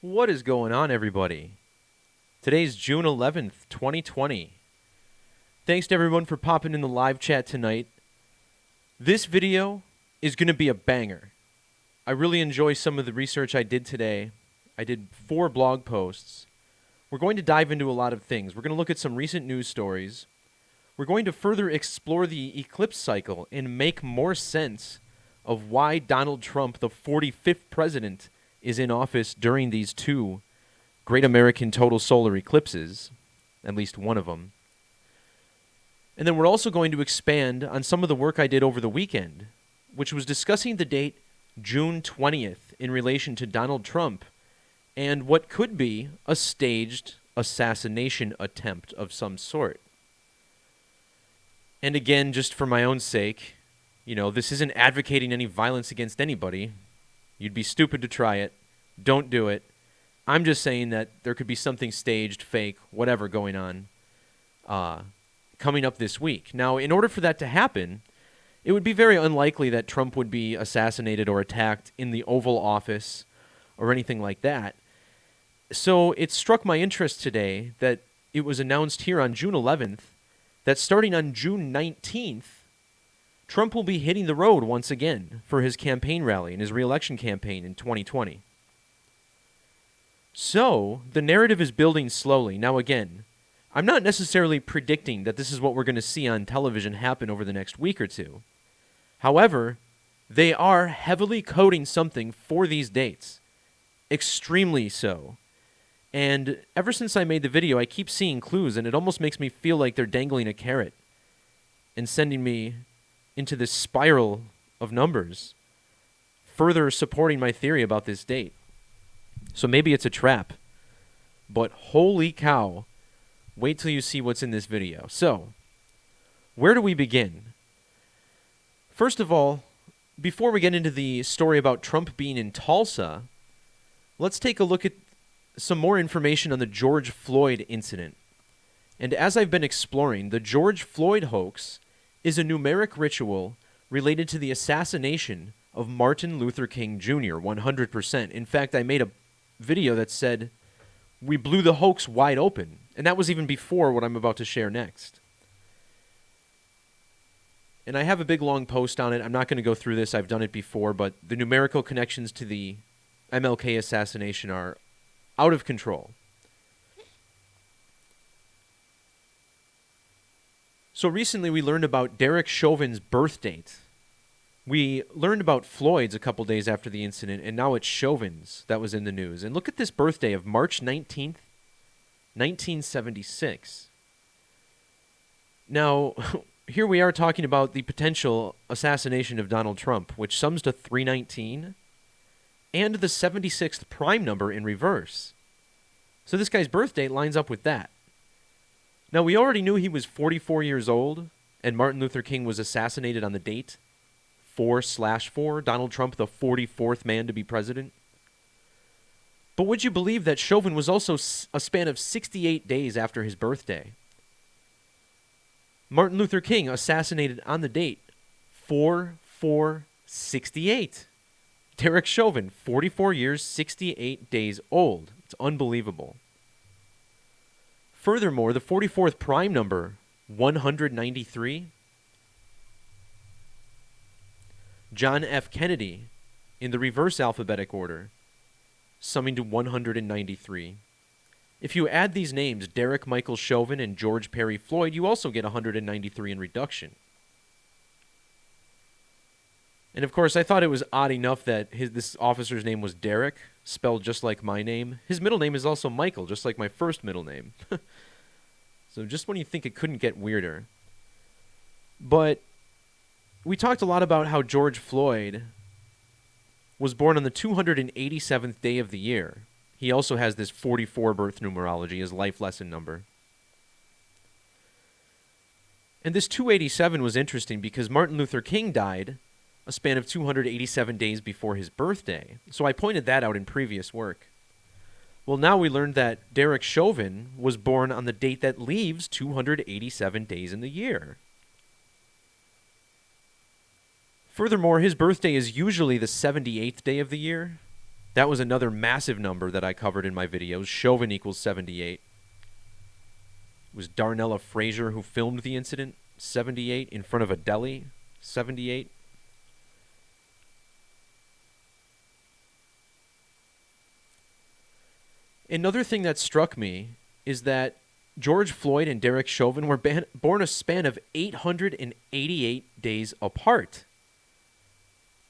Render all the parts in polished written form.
What is going on, everybody? Today's June 11th, 2020. Thanks to everyone for popping in the live chat tonight. This video is going to be a banger. I really enjoy some of the research I did today. I did 4 blog posts. We're going to dive into a lot of things. We're going to look at some recent news stories. We're going to further explore the Eclipse Cycle and make more sense of why Donald Trump, the 45th president, is in office during these 2 great American total solar eclipses, at least one of them. And then we're also going to expand on some of the work I did over the weekend, which was discussing the date June 20th in relation to Donald Trump and what could be a staged assassination attempt of some sort. And again, just for my own sake, this isn't advocating any violence against anybody. You'd be stupid to try it. Don't do it. I'm just saying that there could be something staged, fake, whatever going on coming up this week. Now, in order for that to happen, it would be very unlikely that Trump would be assassinated or attacked in the Oval Office or anything like that. So it struck my interest today that it was announced here on June 11th that starting on June 19th, Trump will be hitting the road once again for his campaign rally and his re-election campaign in 2020. So, the narrative is building slowly. Now again, I'm not necessarily predicting that this is what we're going to see on television happen over the next week or two. However, they are heavily coding something for these dates. Extremely so. And ever since I made the video, I keep seeing clues, and it almost makes me feel like they're dangling a carrot and sending me into this spiral of numbers, further supporting my theory about this date. So maybe it's a trap, but holy cow, wait till you see what's in this video. So, where do we begin? First of all, before we get into the story about Trump being in Tulsa, let's take a look at some more information on the George Floyd incident. And as I've been exploring, the George Floyd hoax is a numeric ritual related to the assassination of Martin Luther King Jr., 100%. In fact, I made a video that said, we blew the hoax wide open. And that was even before what I'm about to share next. And I have a big long post on it. I'm not going to go through this. I've done it before. But the numerical connections to the MLK assassination are out of control. So recently we learned about Derek Chauvin's birth date. We learned about Floyd's a couple days after the incident, and now it's Chauvin's that was in the news. And look at this birthday of March 19th, 1976. Now, here we are talking about the potential assassination of Donald Trump, which sums to 319, and the 76th prime number in reverse. So this guy's birth date lines up with that. Now, we already knew he was 44 years old, and Martin Luther King was assassinated on the date 4/4, Donald Trump, the 44th man to be president. But would you believe that Chauvin was also a span of 68 days after his birthday? Martin Luther King assassinated on the date 4/4/68. Derek Chauvin, 44 years, 68 days old. It's unbelievable. Furthermore, the 44th prime number, 193. John F. Kennedy, in the reverse alphabetic order, summing to 193. If you add these names, Derek Michael Chauvin and George Perry Floyd, you also get 193 in reduction. And of course, I thought it was odd enough that this officer's name was Derek, spelled just like my name. His middle name is also Michael, just like my first middle name. So just when you think it couldn't get weirder. But we talked a lot about how George Floyd was born on the 287th day of the year. He also has this 44 birth numerology, his life lesson number. And this 287 was interesting because Martin Luther King died a span of 287 days before his birthday. So I pointed that out in previous work. Well, now we learned that Derek Chauvin was born on the date that leaves 287 days in the year. Furthermore, his birthday is usually the 78th day of the year. That was another massive number that I covered in my videos. Chauvin equals 78. It was Darnella Frazier who filmed the incident, 78, in front of a deli, 78. Another thing that struck me is that George Floyd and Derek Chauvin were born a span of 888 days apart.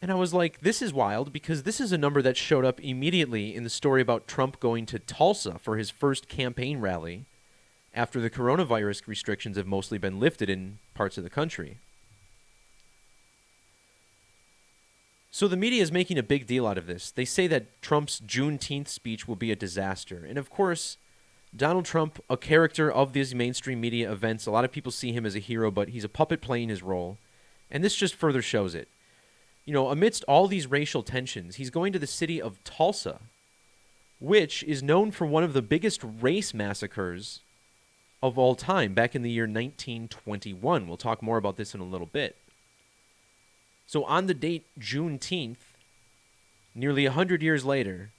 And I was like, this is wild, because this is a number that showed up immediately in the story about Trump going to Tulsa for his first campaign rally after the coronavirus restrictions have mostly been lifted in parts of the country. So the media is making a big deal out of this. They say that Trump's Juneteenth speech will be a disaster. And of course, Donald Trump, a character of these mainstream media events, a lot of people see him as a hero, but he's a puppet playing his role. And this just further shows it. You know, amidst all these racial tensions, he's going to the city of Tulsa, which is known for one of the biggest race massacres of all time, back in the year 1921. We'll talk more about this in a little bit. So on the date Juneteenth, nearly 100 years later,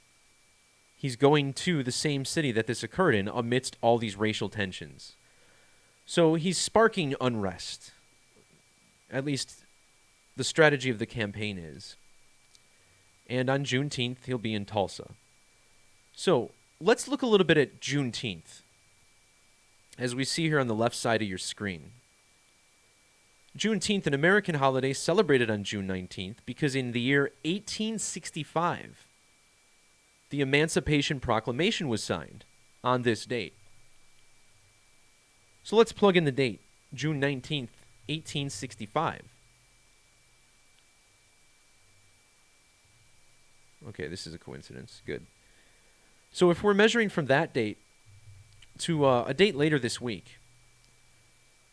he's going to the same city that this occurred in amidst all these racial tensions. So he's sparking unrest. At least the strategy of the campaign is. And on Juneteenth, he'll be in Tulsa. So let's look a little bit at Juneteenth, as we see here on the left side of your screen. Juneteenth, an American holiday celebrated on June 19th, because in the year 1865, the Emancipation Proclamation was signed on this date. So let's plug in the date, June 19th, 1865. Okay, this is a coincidence. Good. So if we're measuring from that date to a date later this week.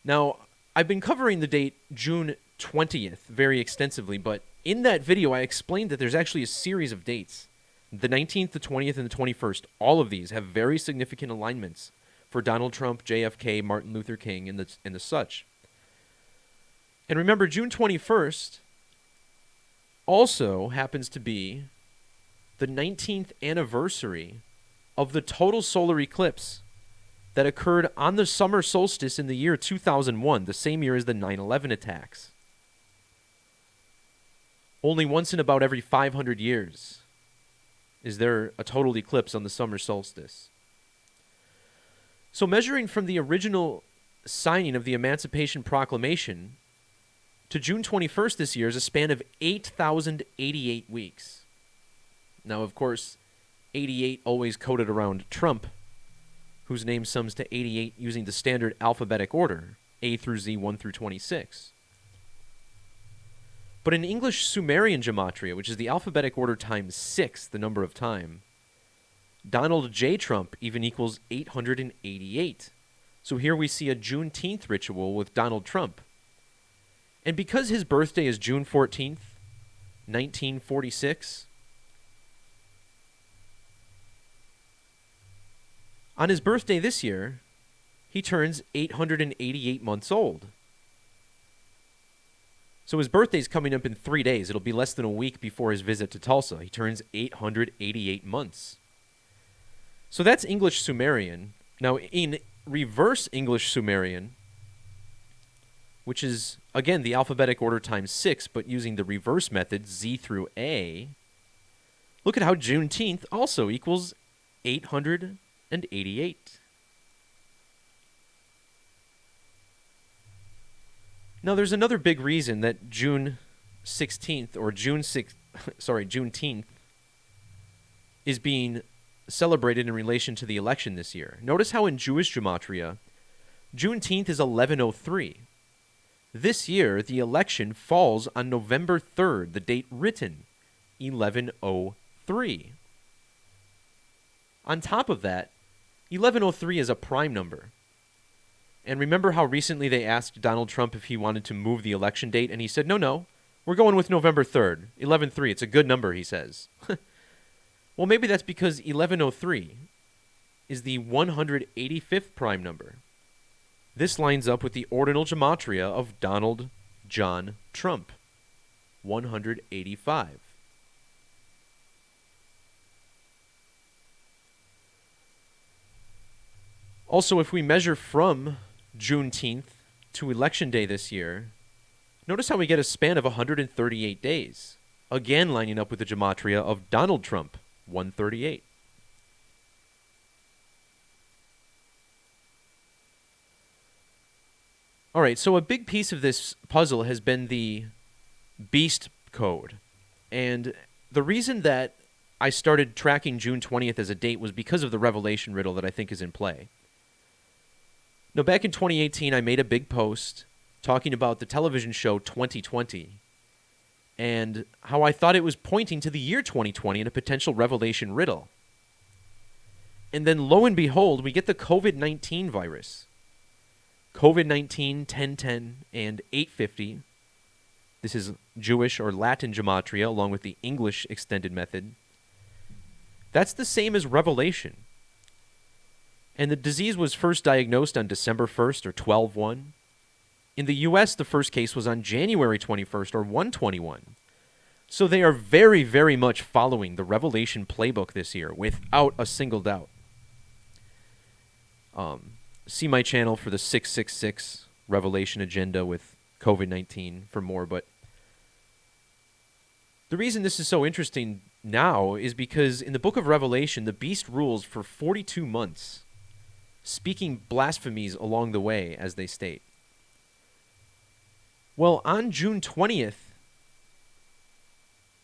Now, I've been covering the date June 20th very extensively, but in that video I explained that there's actually a series of dates. The 19th, the 20th, and the 21st, all of these have very significant alignments for Donald Trump, JFK, Martin Luther King, and the such. And remember, June 21st also happens to be the 19th anniversary of the total solar eclipse that occurred on the summer solstice in the year 2001, the same year as the 9/11 attacks. Only once in about every 500 years is there a total eclipse on the summer solstice. So measuring from the original signing of the Emancipation Proclamation to June 21st this year is a span of 8,088 weeks. Now, of course, 88 always coded around Trump, whose name sums to 88 using the standard alphabetic order, A through Z, 1 through 26. But in English Sumerian Gematria, which is the alphabetic order times 6, the number of time, Donald J. Trump even equals 888. So here we see a Juneteenth ritual with Donald Trump. And because his birthday is June 14th, 1946, on his birthday this year, he turns 888 months old. So his birthday's coming up in 3 days. It'll be less than a week before his visit to Tulsa. He turns 888 months. So that's English Sumerian. Now, in reverse English Sumerian, which is, again, the alphabetic order times 6, but using the reverse method, Z through A, look at how Juneteenth also equals 888. Now, there's another big reason that June 16th or Juneteenth is being celebrated in relation to the election this year. Notice how in Jewish Gematria, Juneteenth is 1103. This year, the election falls on November 3rd, the date written, 1103. On top of that, 1103 is a prime number. And remember how recently they asked Donald Trump if he wanted to move the election date, and he said, no, we're going with November 3rd, 1103. It's a good number, he says. Well, maybe that's because 1103 is the 185th prime number. This lines up with the ordinal gematria of Donald John Trump, 185. Also, if we measure from Juneteenth to Election Day this year, notice how we get a span of 138 days. Again, lining up with the Gematria of Donald Trump, 138. All right, so a big piece of this puzzle has been the beast code. And the reason that I started tracking June 20th as a date was because of the revelation riddle that I think is in play. Now, back in 2018, I made a big post talking about the television show 2020 and how I thought it was pointing to the year 2020 in a potential revelation riddle. And then, lo and behold, we get the COVID-19 virus. COVID-19, 1010, and 850. This is Jewish or Latin gematria, along with the English extended method. That's the same as Revelation. And the disease was first diagnosed on December 1st, or 12/1. In the U.S., the first case was on January 21st, or 1/21. So they are very, very much following the Revelation playbook this year, without a single doubt. See my channel for the 666 Revelation agenda with COVID-19 for more, but the reason this is so interesting now is because in the book of Revelation, the beast rules for 42 months, speaking blasphemies along the way, as they state. Well, on June 20th,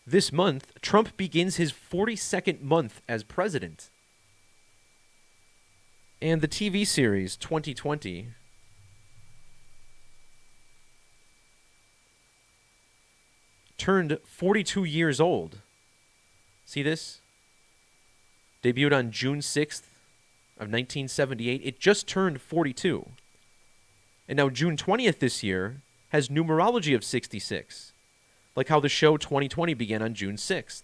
this month, Trump begins his 42nd month as president. And the TV series 2020 turned 42 years old. See this? Debuted on June 6th of 1978. It just turned 42. And now June 20th this year has numerology of 66, like how the show 2020 began on June 6th.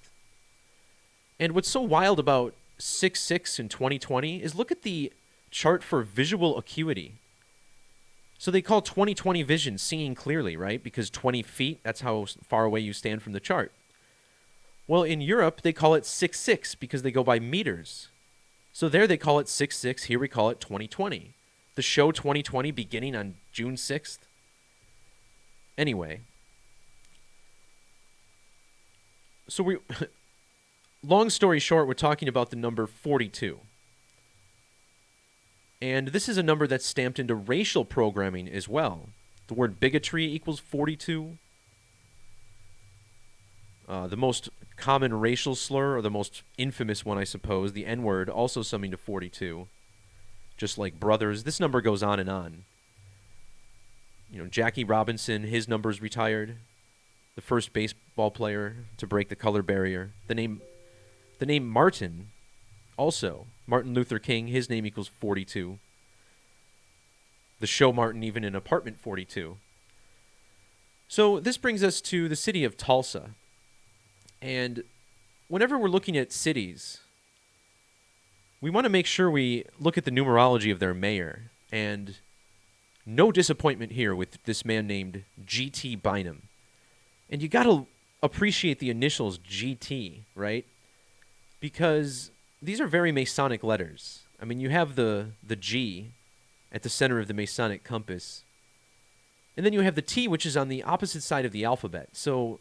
And what's so wild about 66 in 2020 is look at the chart for visual acuity. So they call 20/20 vision seeing clearly, right? Because 20 feet, that's how far away you stand from the chart. Well, in Europe, they call it 6/6 because they go by meters. So there they call it 6/6. Here we call it 20/20. The show 2020 beginning on June 6th. Anyway. So long story short, we're talking about the number 42. And this is a number that's stamped into racial programming as well. The word bigotry equals 42. The most common racial slur, or the most infamous one, I suppose, the N-word, also summing to 42. Just like brothers. This number goes on and on. You know, Jackie Robinson, his number's retired. The first baseball player to break the color barrier. The name Martin, also. Martin Luther King, his name equals 42. The show Martin, even in Apartment 42. So this brings us to the city of Tulsa. And whenever we're looking at cities, we want to make sure we look at the numerology of their mayor. And no disappointment here with this man named G.T. Bynum. And you got to appreciate the initials G.T., right? Because these are very Masonic letters. I mean, you have the G at the center of the Masonic compass. And then you have the T, which is on the opposite side of the alphabet. So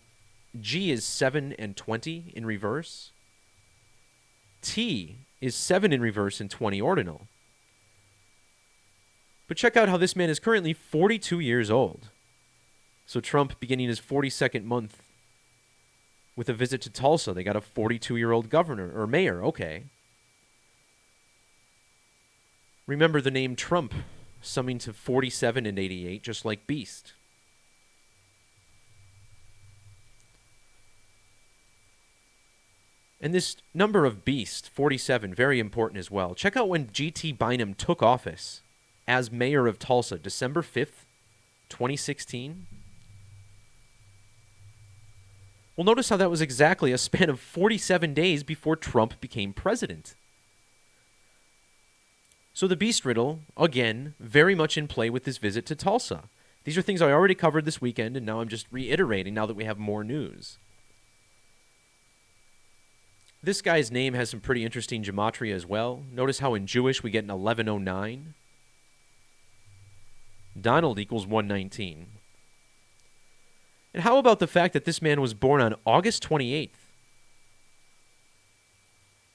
G is 7 and 20 in reverse. T is 7 in reverse and 20 ordinal. But check out how this man is currently 42 years old. So Trump beginning his 42nd month with a visit to Tulsa. They got a 42-year-old governor, or mayor, okay. Remember the name Trump, summing to 47 and 88, just like Beast. And this number of Beast, 47, very important as well. Check out when G.T. Bynum took office as mayor of Tulsa, December 5th, 2016. Well, notice how that was exactly a span of 47 days before Trump became president. So the Beast Riddle, again, very much in play with this visit to Tulsa. These are things I already covered this weekend, and now I'm just reiterating now that we have more news. This guy's name has some pretty interesting gematria as well. Notice how in Jewish we get an 1109. Donald equals 119. And how about the fact that this man was born on August 28th?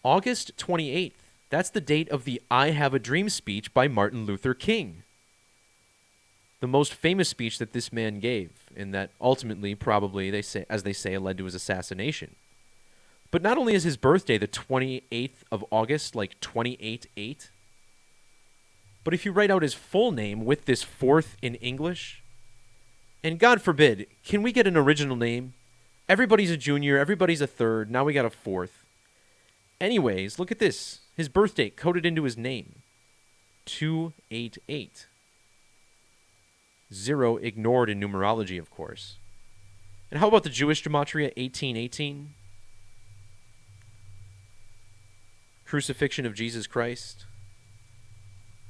August 28th. That's the date of the I Have a Dream speech by Martin Luther King. The most famous speech that this man gave, and that ultimately, probably, as they say, led to his assassination. But not only is his birthday the 28th of August, like 28-8, but if you write out his full name with this fourth in English, and God forbid, can we get an original name? Everybody's a junior, everybody's a third, now we got a fourth. Anyways, look at this. His birth date coded into his name. 288. 0 ignored in numerology, of course. And how about the Jewish gematria, 1818? Crucifixion of Jesus Christ.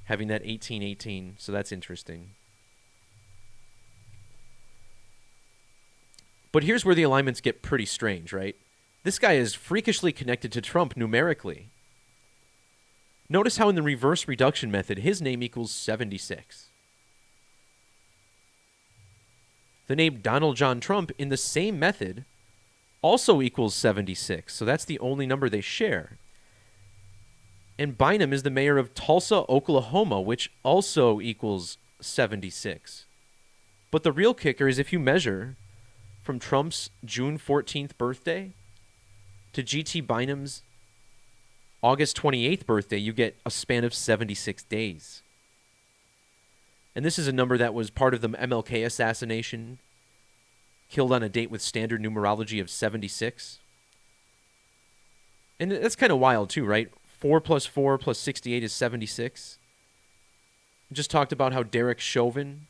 Having that 1818, so that's interesting. But here's where the alignments get pretty strange, right? This guy is freakishly connected to Trump numerically. Notice how in the reverse reduction method, his name equals 76. The name Donald John Trump in the same method also equals 76. So that's the only number they share. And Bynum is the mayor of Tulsa, Oklahoma, which also equals 76. But the real kicker is if you measure from Trump's June 14th birthday to G.T. Bynum's August 28th birthday, you get a span of 76 days. And this is a number that was part of the MLK assassination, killed on a date with standard numerology of 76. And that's kind of wild too, right? 4 plus 4 plus 68 is 76. We just talked about how Derek Chauvin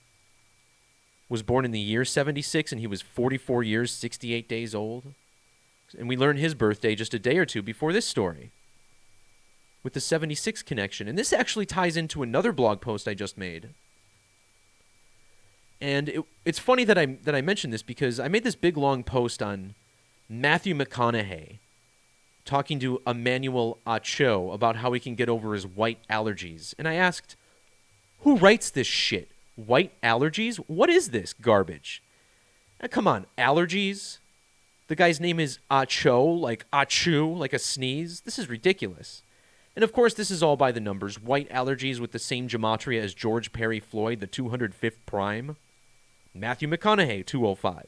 was born in the year 76, and he was 44 years, 68 days old. And we learned his birthday just a day or two before this story, with the 76 connection. And this actually ties into another blog post I just made. And it's funny that I mentioned this because I made this big long post on Matthew McConaughey talking to Emmanuel Acho about how he can get over his white allergies. And I asked, who writes this shit? White allergies? What is this garbage? Now, come on, allergies? The guy's name is Acho, like achoo, like a sneeze. This is ridiculous. And of course, this is all by the numbers. White allergies with the same gematria as George Perry Floyd, the 205th prime. Matthew McConaughey, 205.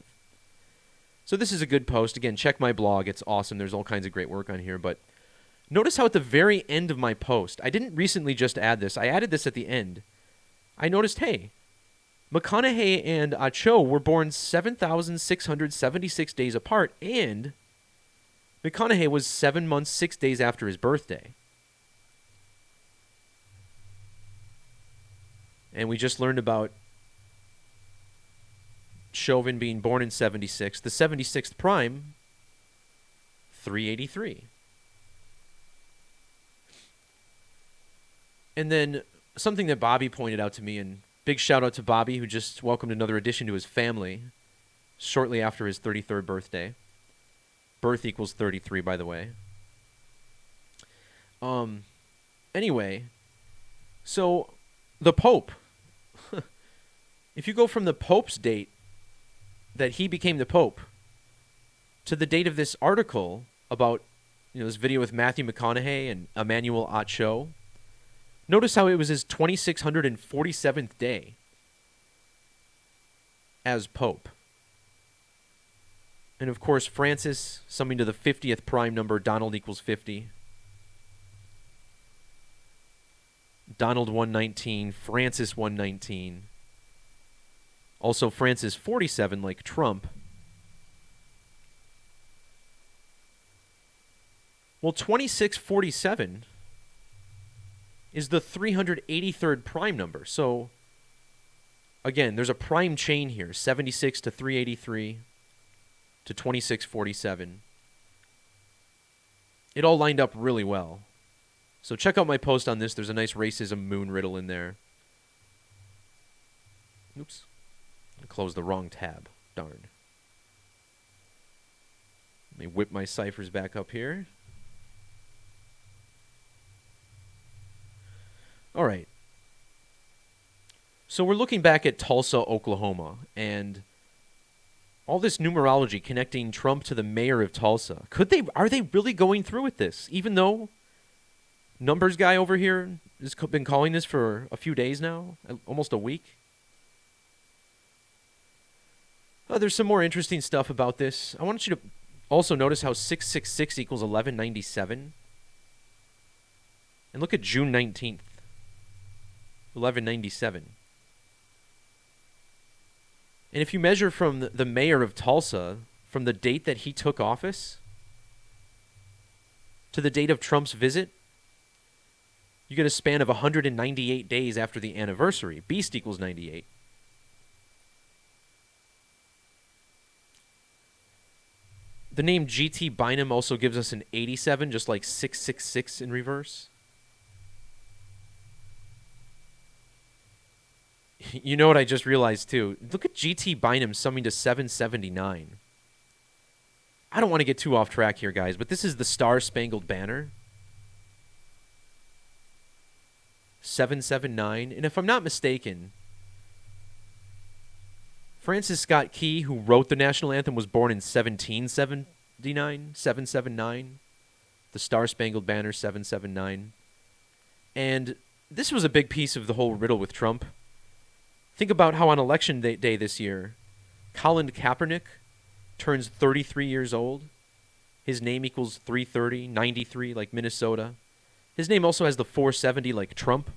So this is a good post. Again, check my blog. It's awesome. There's all kinds of great work on here. But notice how at the very end of my post, I didn't recently just add this. I added this at the end. I noticed, hey, McConaughey and Acho were born 7,676 days apart, and McConaughey was 7 months, 6 days after his birthday. And we just learned about Chauvin being born in 76. The 76th prime, 383. And then something that Bobby pointed out to me, and big shout out to Bobby, who just welcomed another addition to his family shortly after his 33rd birthday. Birth equals 33, by the way. Anyway, so the Pope. If you go from the Pope's date that he became the Pope to the date of this article about, this video with Matthew McConaughey and Emmanuel Acho, notice how it was his 2647th day as Pope. And of course, Francis, summing to the 50th prime number, Donald equals 50. Donald 119, Francis 119. Also Francis 47, like Trump. Well, 2647 is the 383rd prime number. So, again, there's a prime chain here, 76 to 383 to 2647. It all lined up really well. So check out my post on this. There's a nice racism moon riddle in there. Oops. I closed the wrong tab. Darn. Let me whip my ciphers back up here. All right. So we're looking back at Tulsa, Oklahoma, and all this numerology connecting Trump to the mayor of Tulsa. Are they really going through with this? Even though numbers guy over here has been calling this for a few days now, almost a week. There's some more interesting stuff about this. I want you to also notice how 666 equals 1197. And look at June 19th, 1197. And if you measure from the mayor of Tulsa, from the date that he took office to the date of Trump's visit, you get a span of 198 days after the anniversary. Beast equals 98. The name GT Bynum also gives us an 87, just like 666 in reverse. You know what I just realized, too? Look at GT Bynum summing to 779. I don't want to get too off track here, guys, but this is the Star-Spangled Banner. 779. And if I'm not mistaken, Francis Scott Key, who wrote the national anthem, was born in 1779, 779. The Star-Spangled Banner, 779. And this was a big piece of the whole riddle with Trump. Think about how on Election Day this year, Colin Kaepernick turns 33 years old. His name equals 330, 93 like Minnesota. His name also has the 470 like Trump.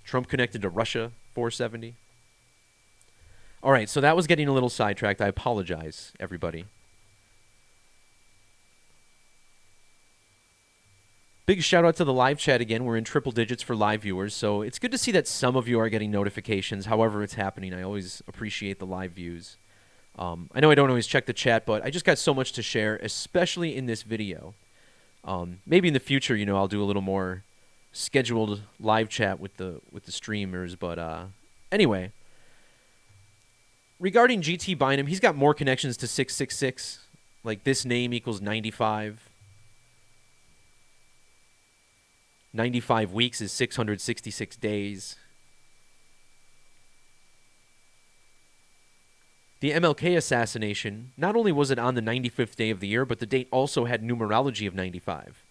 Trump connected to Russia, 470. All right, so that was getting a little sidetracked. I apologize, everybody. Big shout out to the live chat again. We're in triple digits for live viewers, so it's good to see that some of you are getting notifications. However it's happening, I always appreciate the live views. I know I don't always check the chat, but I just got so much to share, especially in this video. Maybe in the future, I'll do a little more scheduled live chat with the streamers. But anyway, regarding GT Bynum, he's got more connections to 666. Like this name equals 95. 95 weeks is 666 days. The MLK assassination, not only was it on the 95th day of the year, but the date also had numerology of 95.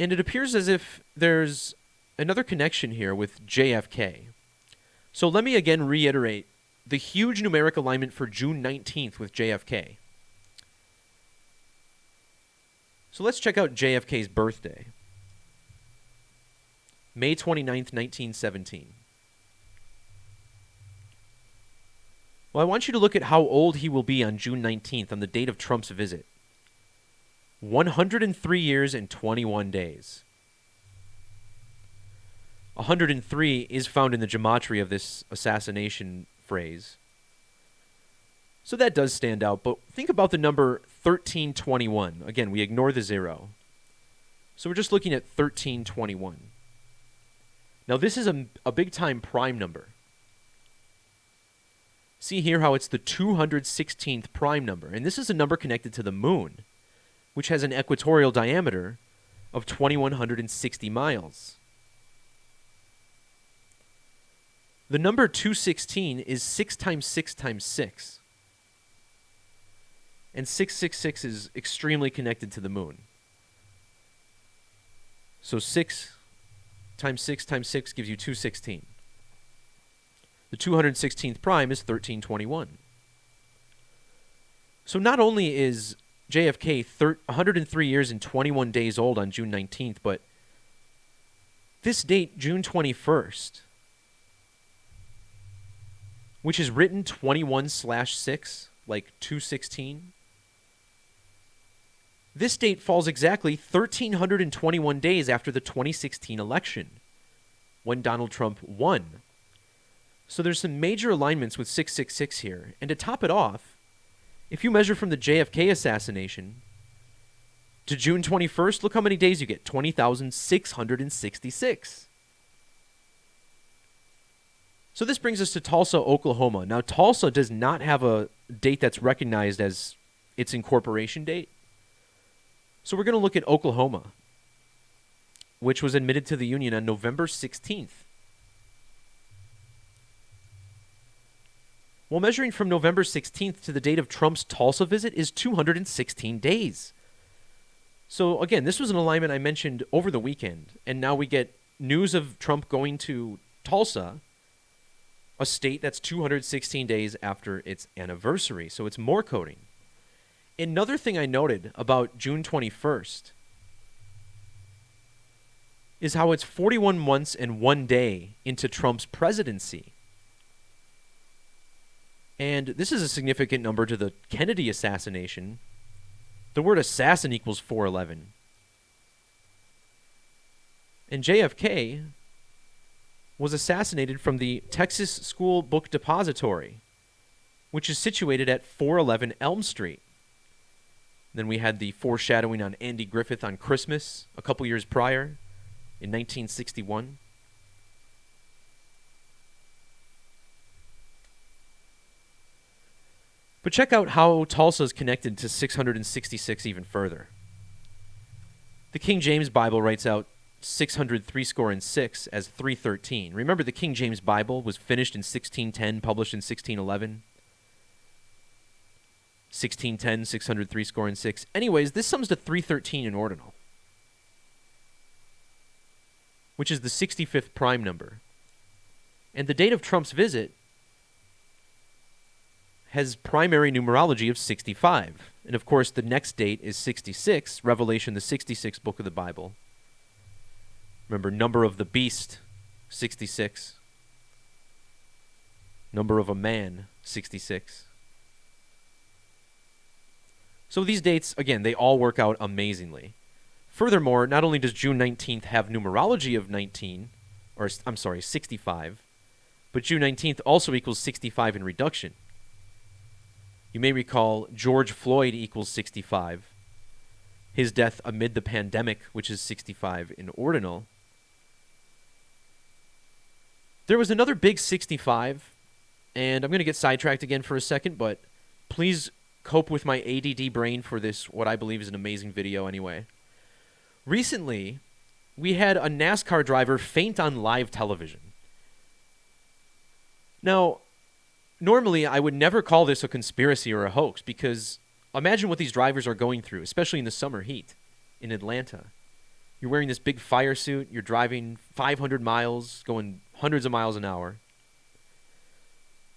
And it appears as if there's another connection here with JFK. So let me again reiterate the huge numeric alignment for June 19th with JFK. So let's check out JFK's birthday. May 29th, 1917. Well, I want you to look at how old he will be on June 19th, on the date of Trump's visit. 103 years and 21 days. 103 is found in the Gematria of this assassination phrase. So that does stand out, but think about the number 1321. Again, we ignore the 0. So we're just looking at 1321. Now this is a big-time prime number. See here how it's the 216th prime number, and this is a number connected to the moon, which has an equatorial diameter of 2,160 miles. The number 216 is 6 times 6 times 6. And 666 is extremely connected to the moon. So 6 times 6 times 6 gives you 216. The 216th prime is 1321. So not only is JFK 103 years and 21 days old on June 19th, but this date, June 21st, which is written 21/6, like 216, this date falls exactly 1,321 days after the 2016 election, when Donald Trump won. So there's some major alignments with 666 here. And to top it off, if you measure from the JFK assassination to June 21st, look how many days you get. 20,666. So this brings us to Tulsa, Oklahoma. Now, Tulsa does not have a date that's recognized as its incorporation date. So we're going to look at Oklahoma, which was admitted to the Union on November 16th. Well, measuring from November 16th to the date of Trump's Tulsa visit is 216 days. So again, this was an alignment I mentioned over the weekend, and now we get news of Trump going to Tulsa, a state that's 216 days after its anniversary. So it's more coding. Another thing I noted about June 21st is how it's 41 months and 1 day into Trump's presidency. And this is a significant number to the Kennedy assassination. The word assassin equals 411. And JFK was assassinated from the Texas School Book Depository, which is situated at 411 Elm Street. Then we had the foreshadowing on Andy Griffith on Christmas a couple years prior in 1961. But check out how Tulsa is connected to 666 even further. The King James Bible writes out 636 as 313. Remember, the King James Bible was finished in 1610, published in 1611. 1610, 636. Anyways, this sums to 313 in ordinal, which is the 65th prime number. And the date of Trump's visit has primary numerology of 65. And of course, the next date is 66, Revelation, the 66th book of the Bible. Remember, number of the beast, 66. Number of a man, 66. So these dates, again, they all work out amazingly. Furthermore, not only does June 19th have numerology of 65, but June 19th also equals 65 in reduction. You may recall George Floyd equals 65. His death amid the pandemic, which is 65 in ordinal. There was another big 65, and I'm going to get sidetracked again for a second, but please cope with my ADD brain for this, what I believe is an amazing video anyway. Recently, we had a NASCAR driver faint on live television. Now, normally, I would never call this a conspiracy or a hoax, because imagine what these drivers are going through, especially in the summer heat in Atlanta. You're wearing this big fire suit, you're driving 500 miles, going hundreds of miles an hour.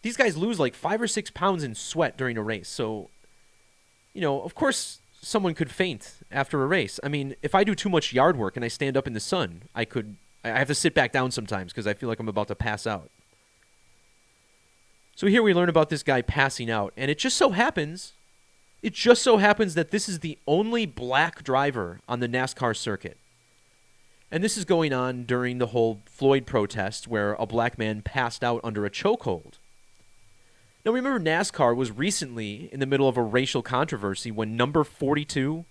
These guys lose like 5 or 6 pounds in sweat during a race. So, of course, someone could faint after a race. I mean, if I do too much yard work and I stand up in the sun, I have to sit back down sometimes because I feel like I'm about to pass out. So here we learn about this guy passing out, and it just so happens that this is the only black driver on the NASCAR circuit. And this is going on during the whole Floyd protest where a black man passed out under a chokehold. Now remember, NASCAR was recently in the middle of a racial controversy when number 42,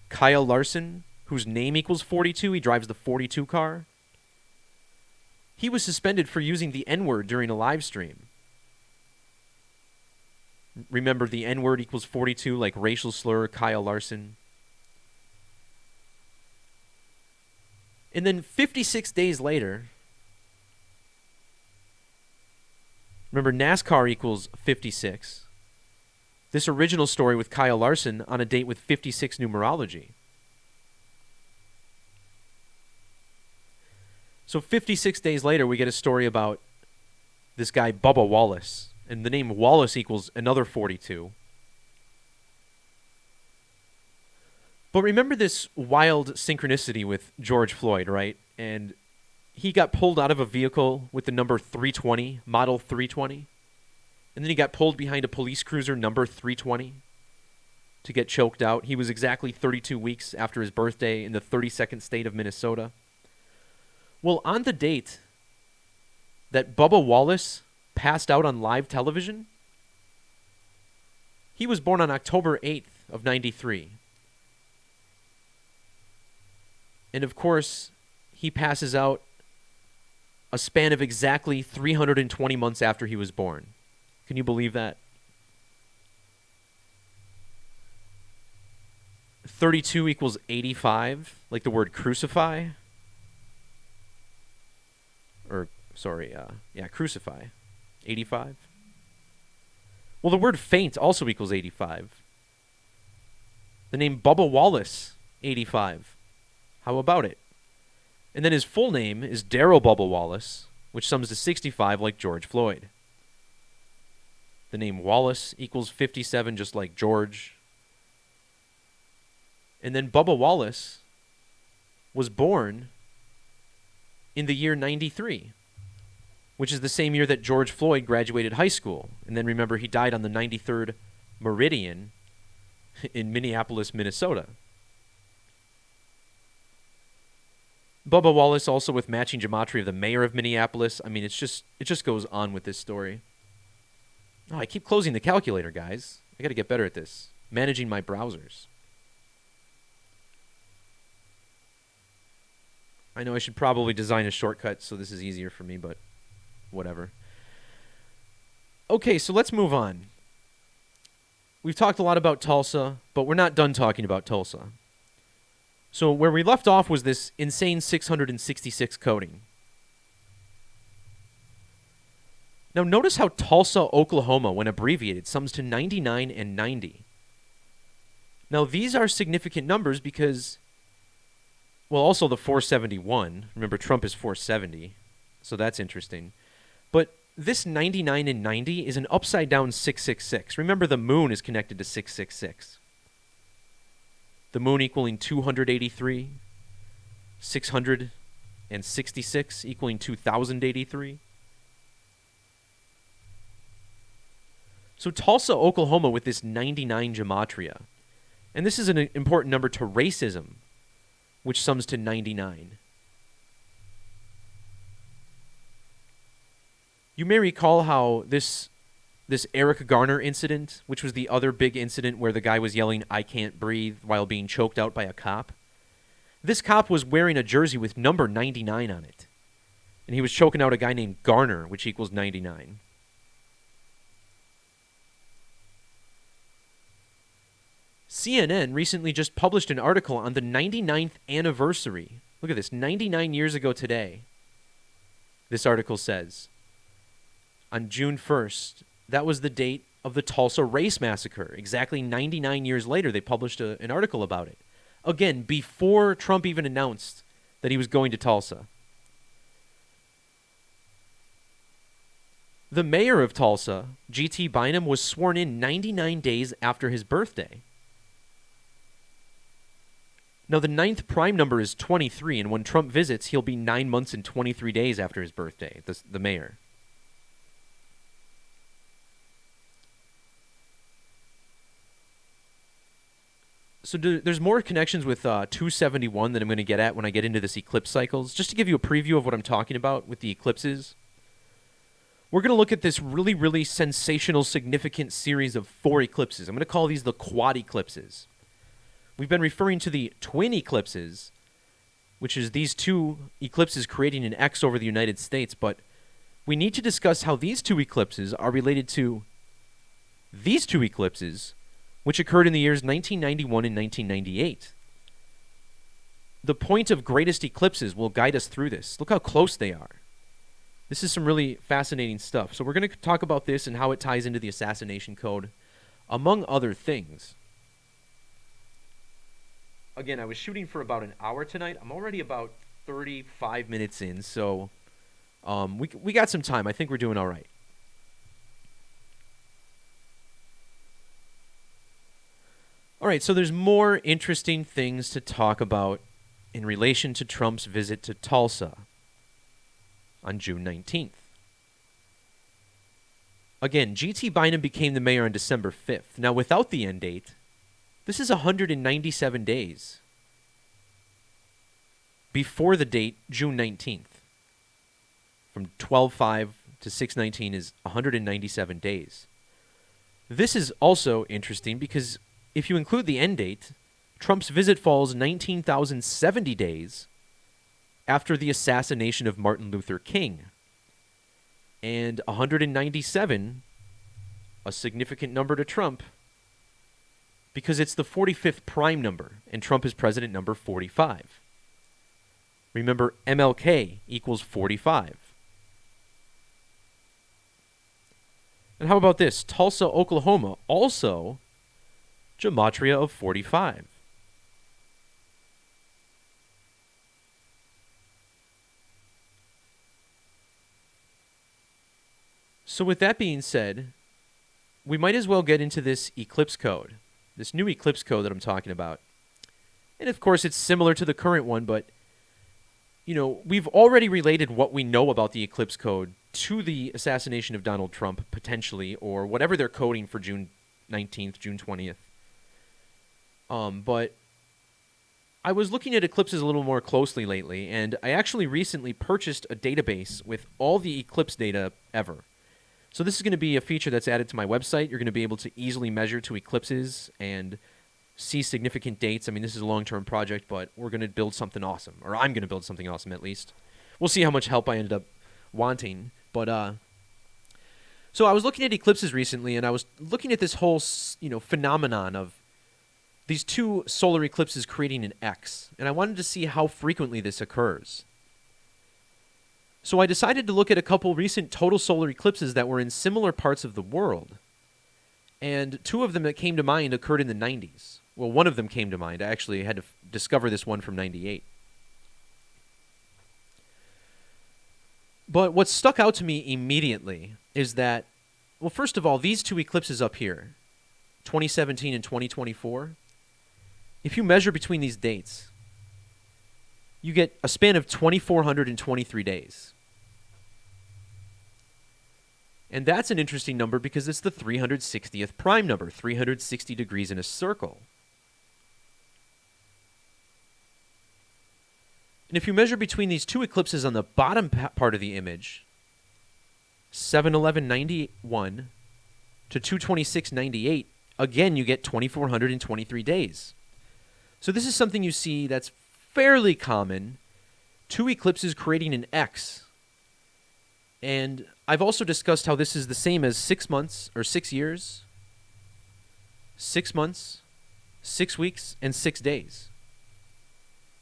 Kyle Larson, whose name equals 42, he drives the 42 car, he was suspended for using the N-word during a live stream. Remember, the N-word equals 42, like racial slur, Kyle Larson. And then 56 days later, remember, NASCAR equals 56. This original story with Kyle Larson on a date with 56 numerology. So 56 days later, we get a story about this guy, Bubba Wallace. And the name Wallace equals another 42. But remember this wild synchronicity with George Floyd, right? And he got pulled out of a vehicle with the number 320, model 320. And then he got pulled behind a police cruiser number 320 to get choked out. He was exactly 32 weeks after his birthday in the 32nd state of Minnesota. Well, on the date that Bubba Wallace passed out on live television, he was born on October 8th of 93. And of course, he passes out a span of exactly 320 months after he was born. Can you believe that? 32 equals 85, like the word crucify. Or, sorry, crucify. 85. Well, the word faint also equals 85. The name Bubba Wallace, 85. How about it? And then his full name is Darrell Bubba Wallace, which sums to 65 like George Floyd. The name Wallace equals 57 just like George. And then Bubba Wallace was born in the year 93, which is the same year that George Floyd graduated high school. And then remember, he died on the 93rd meridian in Minneapolis, Minnesota. Bubba Wallace also with matching gematria of the mayor of Minneapolis. I mean, it just goes on with this story. Oh, I keep closing the calculator, guys. I got to get better at this. Managing my browsers. I know I should probably design a shortcut so this is easier for me, but whatever. Okay, so let's move on. We've talked a lot about Tulsa, but we're not done talking about Tulsa. So where we left off was this insane 666 coding. Now notice how Tulsa, Oklahoma, when abbreviated, sums to 99 and 90. Now these are significant numbers because, well, also the 471. Remember, Trump is 470, so that's interesting. But this 99 and 90 is an upside-down 666. Remember, the moon is connected to 666. The moon equaling 283, 666 equaling 2083. So Tulsa, Oklahoma with this 99 gematria. And this is an important number to racism, which sums to 99. You may recall how this Eric Garner incident, which was the other big incident where the guy was yelling, "I can't breathe," while being choked out by a cop. This cop was wearing a jersey with number 99 on it. And he was choking out a guy named Garner, which equals 99. CNN recently just published an article on the 99th anniversary. Look at this, 99 years ago today. This article says, on June 1st, that was the date of the Tulsa Race Massacre. Exactly 99 years later, they published an article about it. Again, before Trump even announced that he was going to Tulsa. The mayor of Tulsa, G.T. Bynum, was sworn in 99 days after his birthday. Now, the 9th prime number is 23, and when Trump visits, he'll be 9 months and 23 days after his birthday, the mayor. So there's more connections with 271 that I'm going to get at when I get into this eclipse cycles. Just to give you a preview of what I'm talking about with the eclipses, we're going to look at this really, really sensational, significant series of 4 eclipses. I'm going to call these the quad eclipses. We've been referring to the twin eclipses, which is these 2 eclipses creating an X over the United States, but we need to discuss how these 2 eclipses are related to these 2 eclipses, which occurred in the years 1991 and 1998. The point of greatest eclipses will guide us through this. Look how close they are. This is some really fascinating stuff. So we're going to talk about this and how it ties into the assassination code, among other things. Again, I was shooting for about an hour tonight. I'm already about 35 minutes in, so we got some time. I think we're doing all right. All right, so there's more interesting things to talk about in relation to Trump's visit to Tulsa on June 19th. Again, G.T. Bynum became the mayor on December 5th. Now, without the end date, this is 197 days before the date, June 19th. From 12/5 to 6/19 is 197 days. This is also interesting because if you include the end date, Trump's visit falls 19,070 days after the assassination of Martin Luther King. And 197, a significant number to Trump, because it's the 45th prime number, and Trump is president number 45. Remember, MLK equals 45. And how about this? Tulsa, Oklahoma, also Gematria of 45. So with that being said, we might as well get into this eclipse code, this new eclipse code that I'm talking about. And of course, it's similar to the current one, but you know, we've already related what we know about the eclipse code to the assassination of Donald Trump, potentially, or whatever they're coding for June 19th, June 20th. But I was looking at eclipses a little more closely lately, and I actually recently purchased a database with all the eclipse data ever. So this is going to be a feature that's added to my website. You're going to be able to easily measure to eclipses and see significant dates. I mean, this is a long-term project, but we're going to build something awesome. Or I'm going to build something awesome, at least. We'll see how much help I ended up wanting. But, so I was looking at eclipses recently, and I was looking at this whole, phenomenon of these two solar eclipses creating an X. And I wanted to see how frequently this occurs. So I decided to look at a couple recent total solar eclipses that were in similar parts of the world. And two of them that came to mind occurred in the 90s. Well, one of them came to mind. I actually had to discover this one from 98. But what stuck out to me immediately is that, well, first of all, these two eclipses up here, 2017 and 2024, if you measure between these dates, you get a span of 2,423 days. And that's an interesting number because it's the 360th prime number, 360 degrees in a circle. And if you measure between these two eclipses on the bottom part of the image, 7/11/91 to 2/26/98, again you get 2,423 days. So this is something you see that's fairly common, two eclipses creating an X. And I've also discussed how this is the same as 6 months, or 6 years, 6 months, 6 weeks, and 6 days.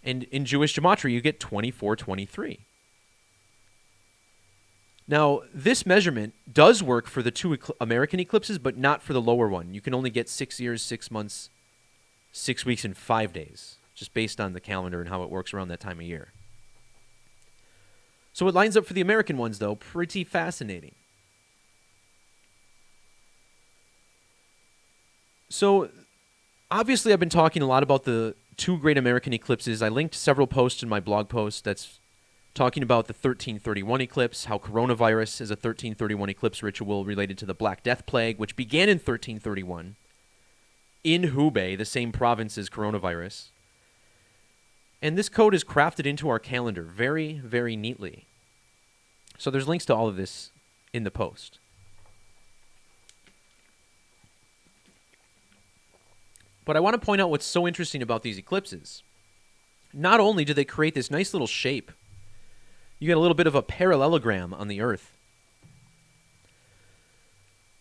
And in Jewish Gematria, you get 2423. Now, this measurement does work for the two American eclipses, but not for the lower one. You can only get 6 years, 6 months, 6 weeks, and 5 days, just based on the calendar and how it works around that time of year. So it lines up for the American ones, though. Pretty fascinating. So, obviously, I've been talking a lot about the two great American eclipses. I linked several posts in my blog post that's talking about the 1331 eclipse, how coronavirus is a 1331 eclipse ritual related to the Black Death Plague, which began in 1331 in Hubei, the same province as coronavirus. And this code is crafted into our calendar very, very neatly. So there's links to all of this in the post. But I want to point out what's so interesting about these eclipses. Not only do they create this nice little shape, you get a little bit of a parallelogram on the Earth.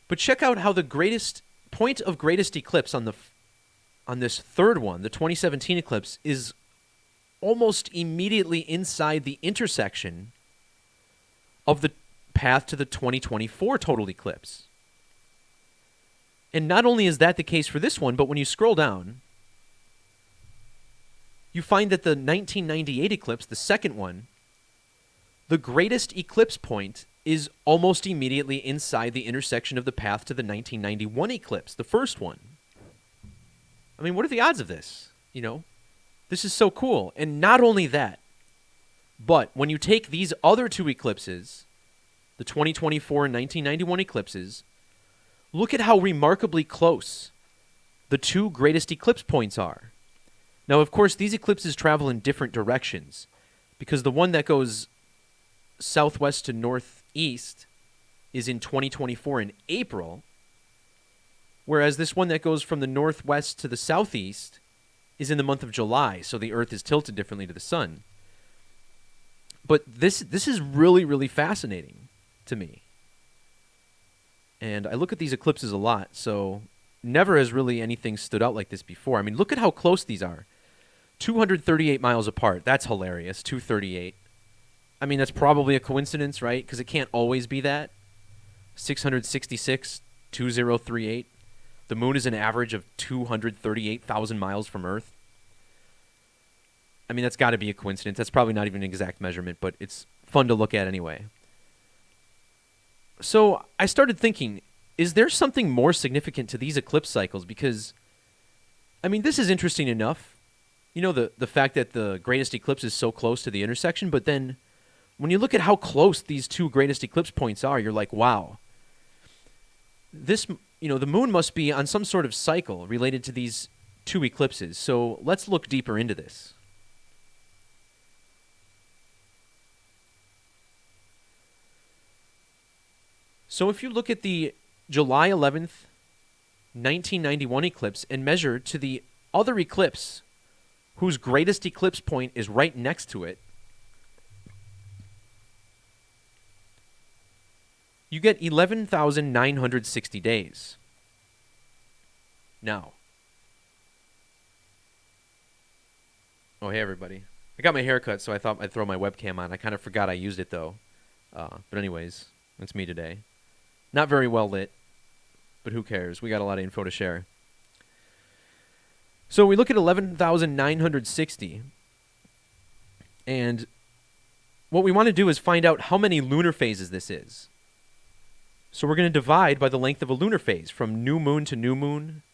But check out how the greatest point of greatest eclipse on this third one, the 2017 eclipse, is almost immediately inside the intersection of the path to the 2024 total eclipse. And not only is that the case for this one, but when you scroll down, you find that the 1998 eclipse, the second one, the greatest eclipse point is almost immediately inside the intersection of the path to the 1991 eclipse, the first one. I mean, what are the odds of this? You know? This is so cool. And not only that, but when you take these other two eclipses, the 2024 and 1991 eclipses, look at how remarkably close the two greatest eclipse points are. Now, of course, these eclipses travel in different directions because the one that goes southwest to northeast is in 2024 in April, whereas this one that goes from the northwest to the southeast is in the month of July, so the Earth is tilted differently to the sun. But this is really, really fascinating to me. And I look at these eclipses a lot, so never has really anything stood out like this before. I mean, look at how close these are. 238 miles apart. That's hilarious. 238. I mean, that's probably a coincidence, right? Because it can't always be that. 666, 2038. The moon is an average of 238,000 miles from Earth. I mean, that's got to be a coincidence. That's probably not even an exact measurement, but it's fun to look at anyway. So I started thinking, is there something more significant to these eclipse cycles? Because, I mean, this is interesting enough. You know, the fact that the greatest eclipse is so close to the intersection, but then when you look at how close these two greatest eclipse points are, you're like, wow. This, you know, the moon must be on some sort of cycle related to these two eclipses. So let's look deeper into this. So if you look at the July 11th, 1991 eclipse and measure to the other eclipse whose greatest eclipse point is right next to it, you get 11,960 days. Now. Oh, hey, everybody. I got my hair cut, so I thought I'd throw my webcam on. I kind of forgot I used it, though. But anyways, that's me today. Not very well lit, but who cares? We got a lot of info to share. So we look at 11,960, and what we want to do is find out how many lunar phases this is. So we're going to divide by the length of a lunar phase. From new moon to new moon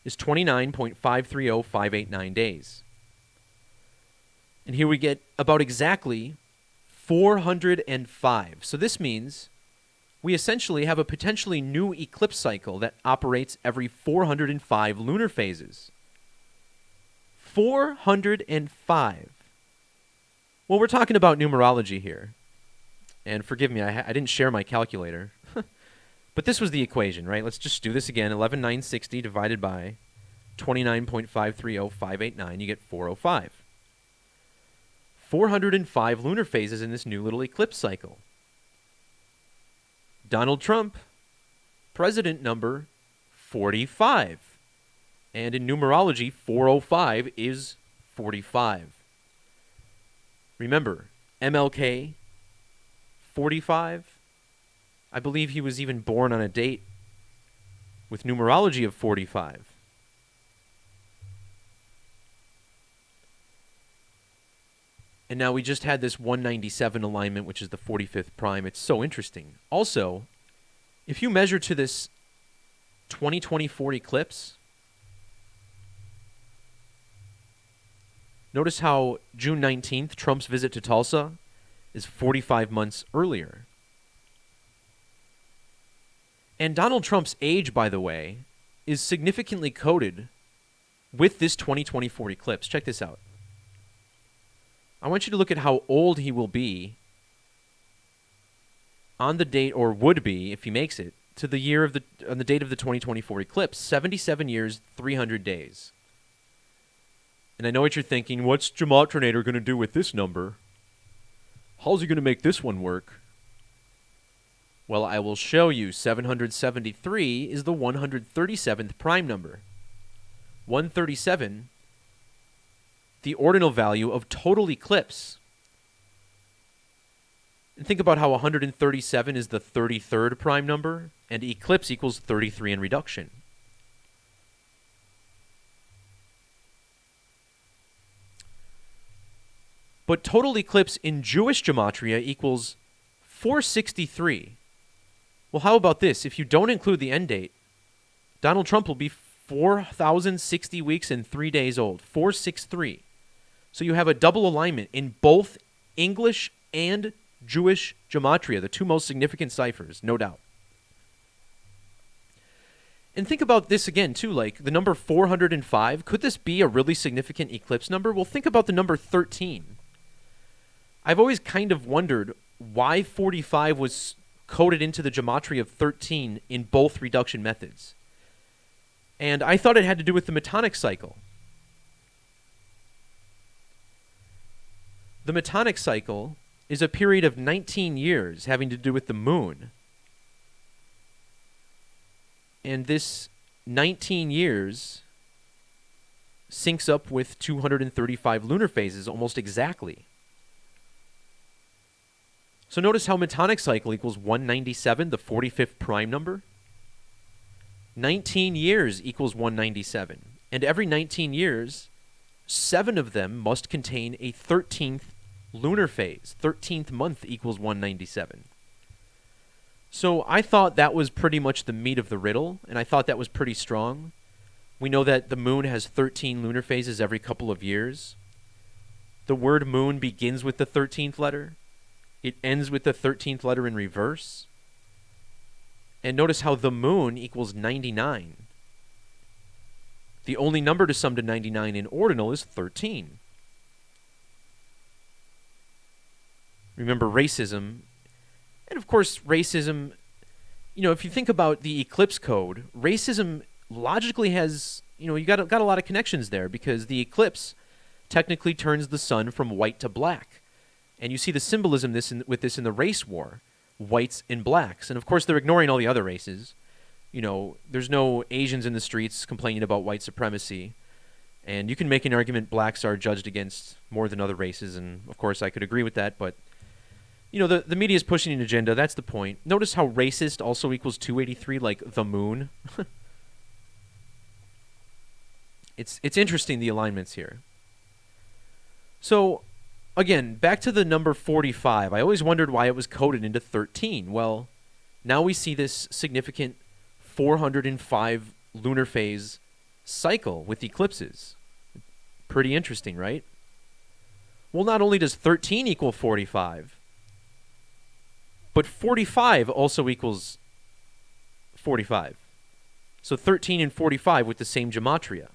is 29.530589 days. And here we get about exactly 405. So this means we essentially have a potentially new eclipse cycle that operates every 405 lunar phases. 405. Well, we're talking about numerology here. And forgive me, I didn't share my calculator. But this was the equation, right? Let's just do this again. 11,960 divided by 29.530589. You get 405. 405 lunar phases in this new little eclipse cycle. Donald Trump, president number 45. And in numerology, 405 is 45. Remember, MLK, 45. I believe he was even born on a date with numerology of 45. And now we just had this 197 alignment, which is the 45th prime. It's so interesting. Also, if you measure to this 2024 eclipse, notice how June 19th, Trump's visit to Tulsa, is 45 months earlier. And Donald Trump's age, by the way, is significantly coded with this 2024 eclipse. Check this out. I want you to look at how old he will be on the date, or would be if he makes it, to the year of on the date of the 2024 eclipse. 77 years, 300 days. And I know what you're thinking. What's Gematrinator going to do with this number? How's he going to make this one work? Well, I will show you. 773 is the 137th prime number. 137, the ordinal value of total eclipse. And think about how 137 is the 33rd prime number, and eclipse equals 33 in reduction. But total eclipse in Jewish gematria equals 463. Well, how about this? If you don't include the end date, Donald Trump will be 4,060 weeks and 3 days old. 463. So you have a double alignment in both English and Jewish gematria, the two most significant ciphers, no doubt. And think about this again, too, like the number 405. Could this be a really significant eclipse number? Well, think about the number 13. I've always kind of wondered why 45 was coded into the gematria of 13 in both reduction methods. And I thought it had to do with the Metonic Cycle. The Metonic Cycle is a period of 19 years having to do with the moon. And this 19 years syncs up with 235 lunar phases almost exactly. So notice how Metonic Cycle equals 197, the 45th prime number. 19 years equals 197. And every 19 years, 7 of them must contain a 13th lunar phase. 13th month equals 197. So I thought that was pretty much the meat of the riddle, and I thought that was pretty strong. We know that the moon has 13 lunar phases every couple of years. The word moon begins with the 13th letter. It ends with the 13th letter in reverse. And notice how the moon equals 99. The only number to sum to 99 in ordinal is 13. Remember racism. And of course, racism, if you think about the eclipse code, racism logically has, you got a lot of connections there, because the eclipse technically turns the sun from white to black. And you see the symbolism with this in the race war, whites and blacks. And of course, they're ignoring all the other races. There's no Asians in the streets complaining about white supremacy. And you can make an argument blacks are judged against more than other races. And of course, I could agree with that. But, the media is pushing an agenda. That's the point. Notice how racist also equals 283, like the moon. It's interesting, the alignments here. So, again, back to the number 45. I always wondered why it was coded into 13. Well, now we see this significant 405 lunar phase cycle with eclipses. Pretty interesting, right? Well, not only does 13 equal 45, but 45 also equals 45. So 13 and 45 with the same gematria.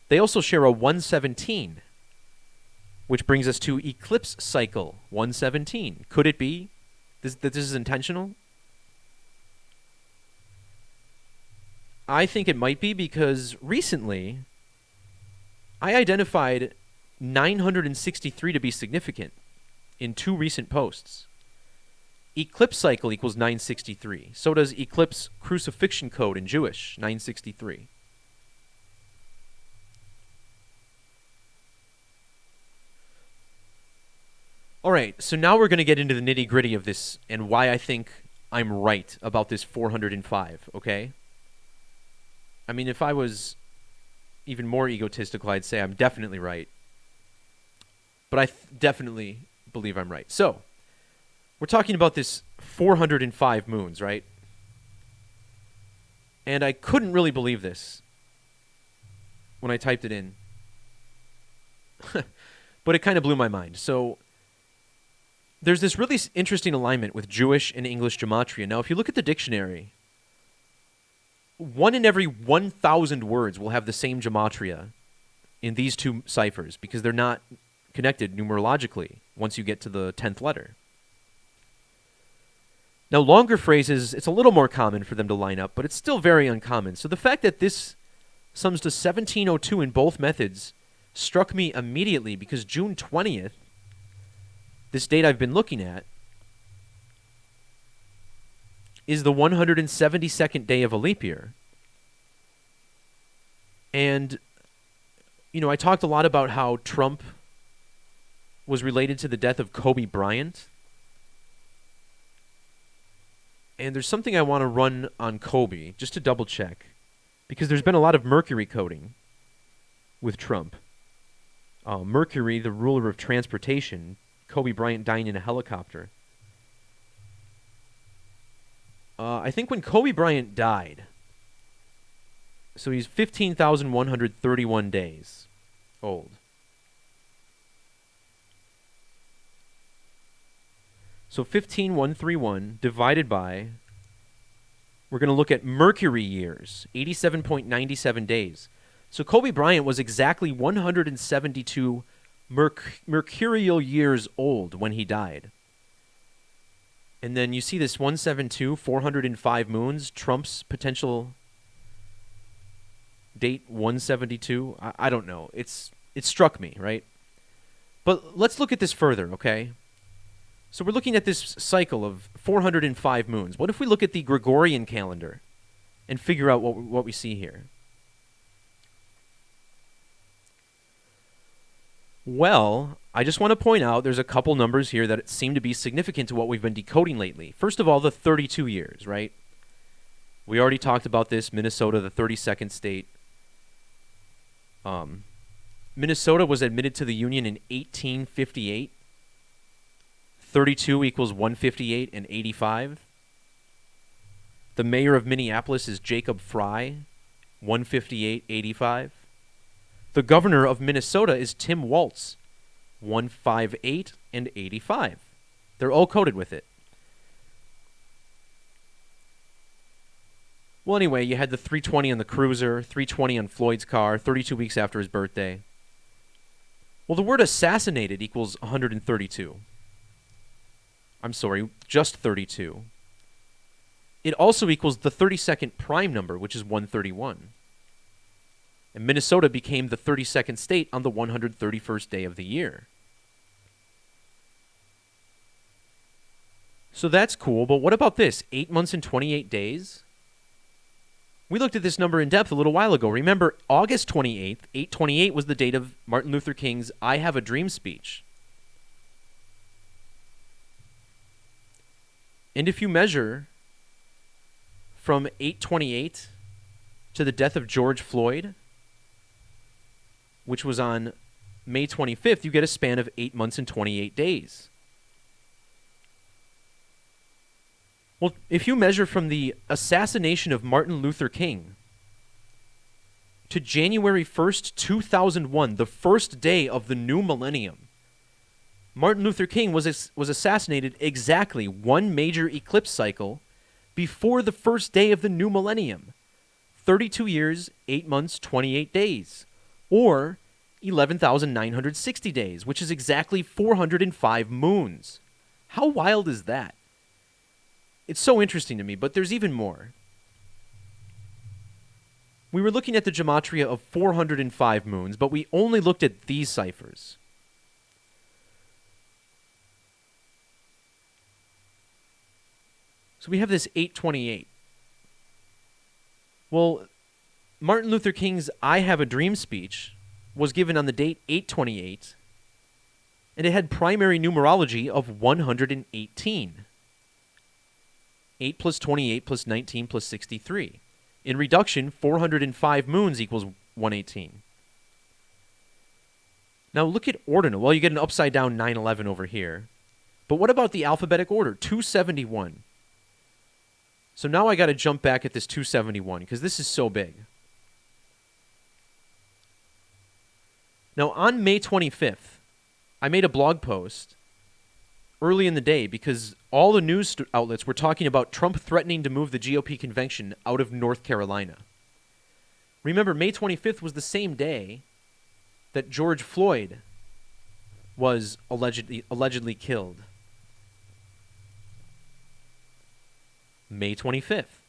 They also share a 117, which brings us to Eclipse Cycle 117. Could it be that this is intentional? I think it might be, because recently I identified 963 to be significant in 2 recent posts. Eclipse Cycle equals 963. So does Eclipse Crucifixion Code in Jewish, 963. All right, so now we're going to get into the nitty-gritty of this and why I think I'm right about this 405, okay? I mean, if I was even more egotistical, I'd say I'm definitely right. But I definitely believe I'm right. So, we're talking about this 405 moons, right? And I couldn't really believe this when I typed it in. But it kind of blew my mind. So, there's this really interesting alignment with Jewish and English gematria. Now, if you look at the dictionary, 1 in every 1,000 words will have the same gematria in these 2 ciphers, because they're not connected numerologically once you get to the 10th letter. Now, longer phrases, it's a little more common for them to line up, but it's still very uncommon. So the fact that this sums to 1702 in both methods struck me immediately, because June 20th, this date I've been looking at, is the 172nd day of a leap year. And, I talked a lot about how Trump was related to the death of Kobe Bryant. And there's something I want to run on Kobe, just to double check, because there's been a lot of Mercury coding with Trump. Mercury, the ruler of transportation, Kobe Bryant dying in a helicopter. I think when Kobe Bryant died, so he's 15,131 days old. So 15,131 divided by, we're going to look at Mercury years, 87.97 days. So Kobe Bryant was exactly 172 mercurial years old when he died. And then you see this 172, 405 moons, Trump's potential date 172. I don't know. It struck me, right? But let's look at this further, okay? So we're looking at this cycle of 405 moons. What if we look at the Gregorian calendar? and figure out what we see here. Well, I just want to point out there's a couple numbers here that seem to be significant to what we've been decoding lately. First of all, the 32 years, right? We already talked about this, Minnesota, the 32nd state. Minnesota was admitted to the Union in 1858. 32 equals 158 and 85. The mayor of Minneapolis is Jacob Fry, 158, 85. The governor of Minnesota is Tim Waltz, 158 and 85. They're all coded with it. Well, anyway, you had the 320 on the cruiser, 320 on Floyd's car, 32 weeks after his birthday. Well, the word assassinated equals 132. I'm sorry, just 32. It also equals the 32nd prime number, which is 131. And Minnesota became the 32nd state on the 131st day of the year. So that's cool, but what about this? 8 months and 28 days? We looked at this number in depth a little while ago. Remember, August 28th, 8/28 was the date of Martin Luther King's I Have a Dream speech. And if you measure from 8/28 to the death of George Floyd, which was on May 25th, you get a span of 8 months and 28 days. Well, if you measure from the assassination of Martin Luther King to January 1st, 2001, the first day of the new millennium, Martin Luther King was assassinated exactly one major eclipse cycle before the first day of the new millennium. 32 years, 8 months, 28 days. Or 11,960 days, which is exactly 405 moons. How wild is that? It's so interesting to me, but there's even more. We were looking at the Gematria of 405 moons, but we only looked at these ciphers. So we have this 8/28. Well, Martin Luther King's I Have a Dream speech was given on the date 8/28, and it had primary numerology of 118. 8 plus 28 plus 19 plus 63. In reduction, 405 moons equals 118. Now look at ordinal. Well, you get an upside down 9/11 over here. But what about the alphabetic order? 271. So now I got to jump back at this 271 because this is so big. Now on May 25th, I made a blog post early in the day because all the news outlets were talking about Trump threatening to move the GOP convention out of North Carolina. Remember, May 25th was the same day that George Floyd was allegedly killed. May 25th.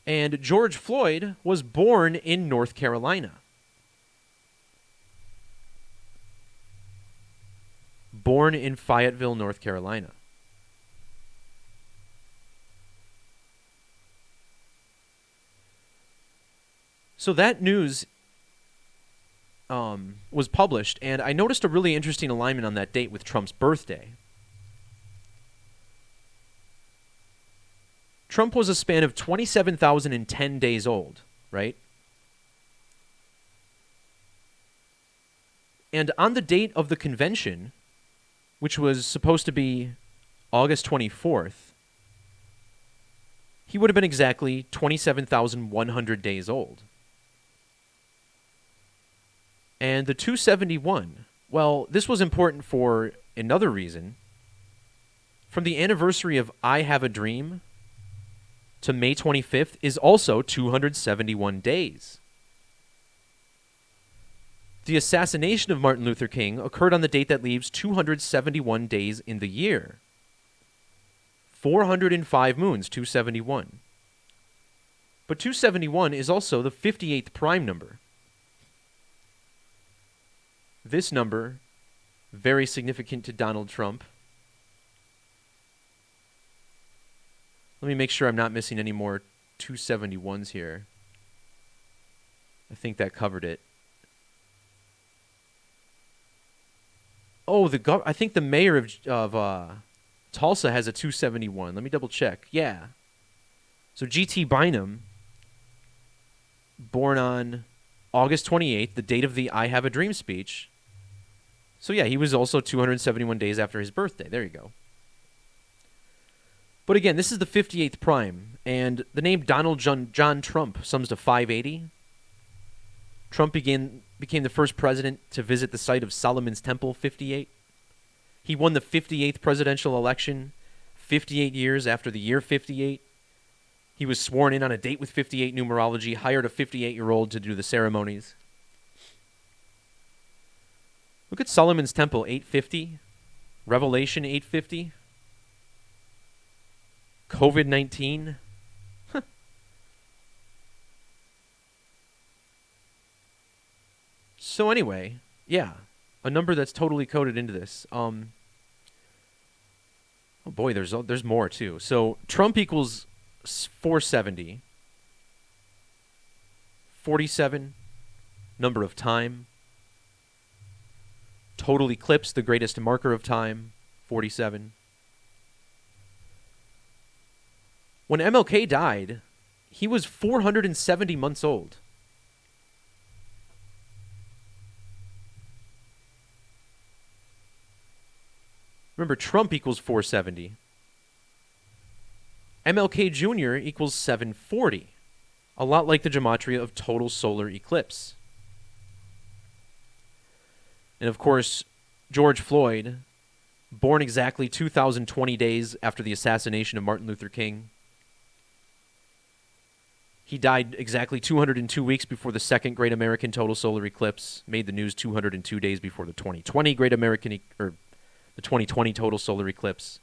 And George Floyd was born in North Carolina. Born in Fayetteville, North Carolina. So that news was published, and I noticed a really interesting alignment on that date with Trump's birthday. Trump was a span of 27,010 days old, right? And on the date of the convention, which was supposed to be August 24th, he would have been exactly 27,100 days old. And the 271, well, this was important for another reason. From the anniversary of I Have a Dream to May 25th is also 271 days. The assassination of Martin Luther King occurred on the date that leaves 271 days in the year. 405 moons, 271. But 271 is also the 58th prime number. This number, very significant to Donald Trump. Let me make sure I'm not missing any more 271s here. I think that covered it. Oh, I think the mayor of Tulsa has a 271. Let me double check. Yeah. So G.T. Bynum, born on August 28th, the date of the I Have a Dream speech. So yeah, he was also 271 days after his birthday. There you go. But again, this is the 58th prime, and the name Donald John Trump sums to 580. Trump became the first president to visit the site of Solomon's Temple, 58. He won the 58th presidential election 58 years after the year 58. He was sworn in on a date with 58 Numerology, hired a 58-year-old to do the ceremonies. Look at Solomon's Temple, 850. Revelation, 850. COVID-19. Huh. So anyway, yeah, a number that's totally coded into this. Oh boy, there's more too. So Trump equals 470. 47, number of time. Total eclipse, the greatest marker of time, 47. When MLK died, he was 470 months old. Remember, Trump equals 470. MLK Jr. equals 740. A lot like the gematria of total solar eclipse. And of course, George Floyd, born exactly 2,020 days after the assassination of Martin Luther King. He died exactly 202 weeks before the second Great American Total Solar Eclipse, made the news 202 days before the 2020 Great American, or the 2020 Total Solar Eclipse.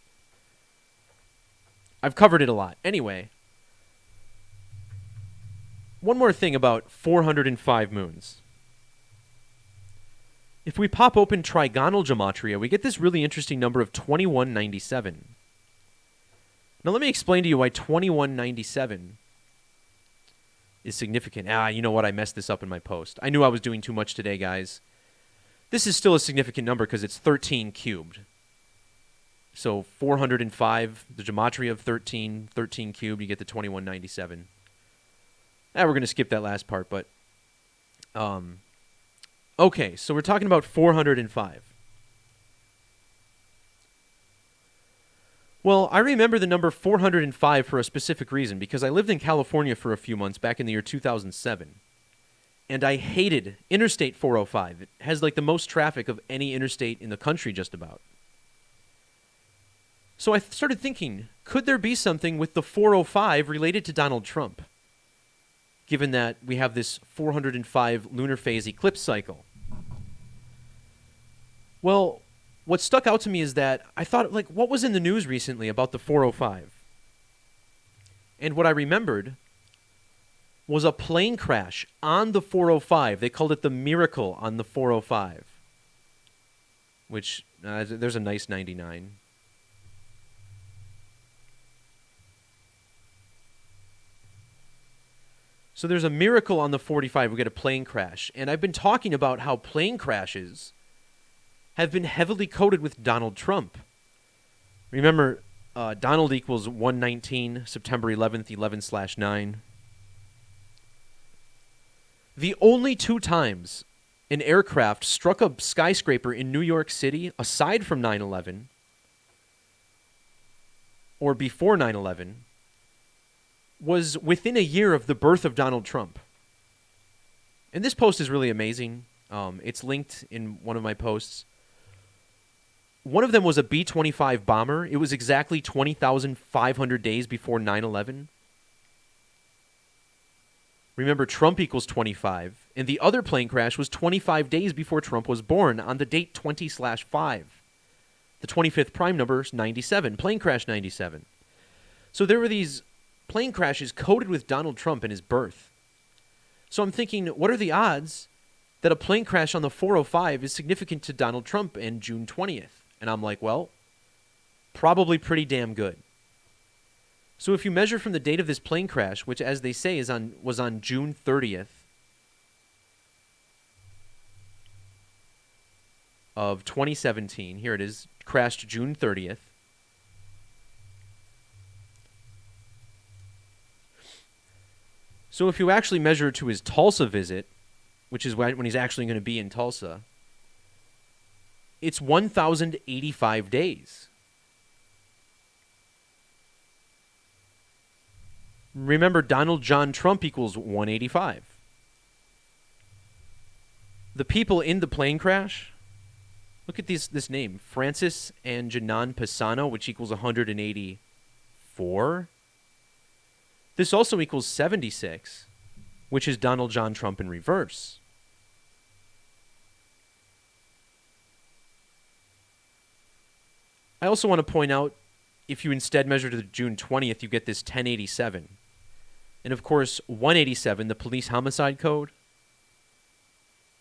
I've covered it a lot. Anyway, one more thing about 405 moons. If we pop open trigonal gematria, we get this really interesting number of 2197. Now let me explain to you why 2197 is significant. You know what? I messed this up in my post. I knew I was doing too much today, guys. This is still a significant number because it's 13 cubed. So 405, the gematria of 13 cubed, you get the 2197. We're going to skip that last part, but... okay, so we're talking about 405. Well, I remember the number 405 for a specific reason, because I lived in California for a few months back in the year 2007. And I hated Interstate 405. It has like the most traffic of any interstate in the country just about. So I started thinking, could there be something with the 405 related to Donald Trump? Given that we have this 405 lunar phase eclipse cycle. Well, what stuck out to me is that I thought, like, what was in the news recently about the 405? And what I remembered was a plane crash on the 405. They called it the miracle on the 405. Which, there's a nice 99. So there's a miracle on the 45. We get a plane crash. And I've been talking about how plane crashes have been heavily coded with Donald Trump. Remember, Donald equals 119, September 11th, 11/9. The only two times an aircraft struck a skyscraper in New York City, aside from 9/11, or before 9/11, was within a year of the birth of Donald Trump. And this post is really amazing. It's linked in one of my posts. One of them was a B-25 bomber. It was exactly 20,500 days before 9/11. Remember, Trump equals 25. And the other plane crash was 25 days before Trump was born on the date 20/5. The 25th prime number is 97. Plane crash 97. So there were these plane crashes coded with Donald Trump and his birth. So I'm thinking, what are the odds that a plane crash on the 405 is significant to Donald Trump and June 20th? And I'm like, well, probably pretty damn good. So if you measure from the date of this plane crash, which as they say was on June 30th of 2017, here it is, crashed June 30th. So if you actually measure to his Tulsa visit, which is when he's actually going to be in Tulsa, it's 1,085 days. Remember, Donald John Trump equals 185. The people in the plane crash, look at this name, Francis and Janan Pisano, which equals 184. This also equals 76, which is Donald John Trump in reverse. I also want to point out, if you instead measure to the June 20th, you get this 1087. And of course, 187, the police homicide code.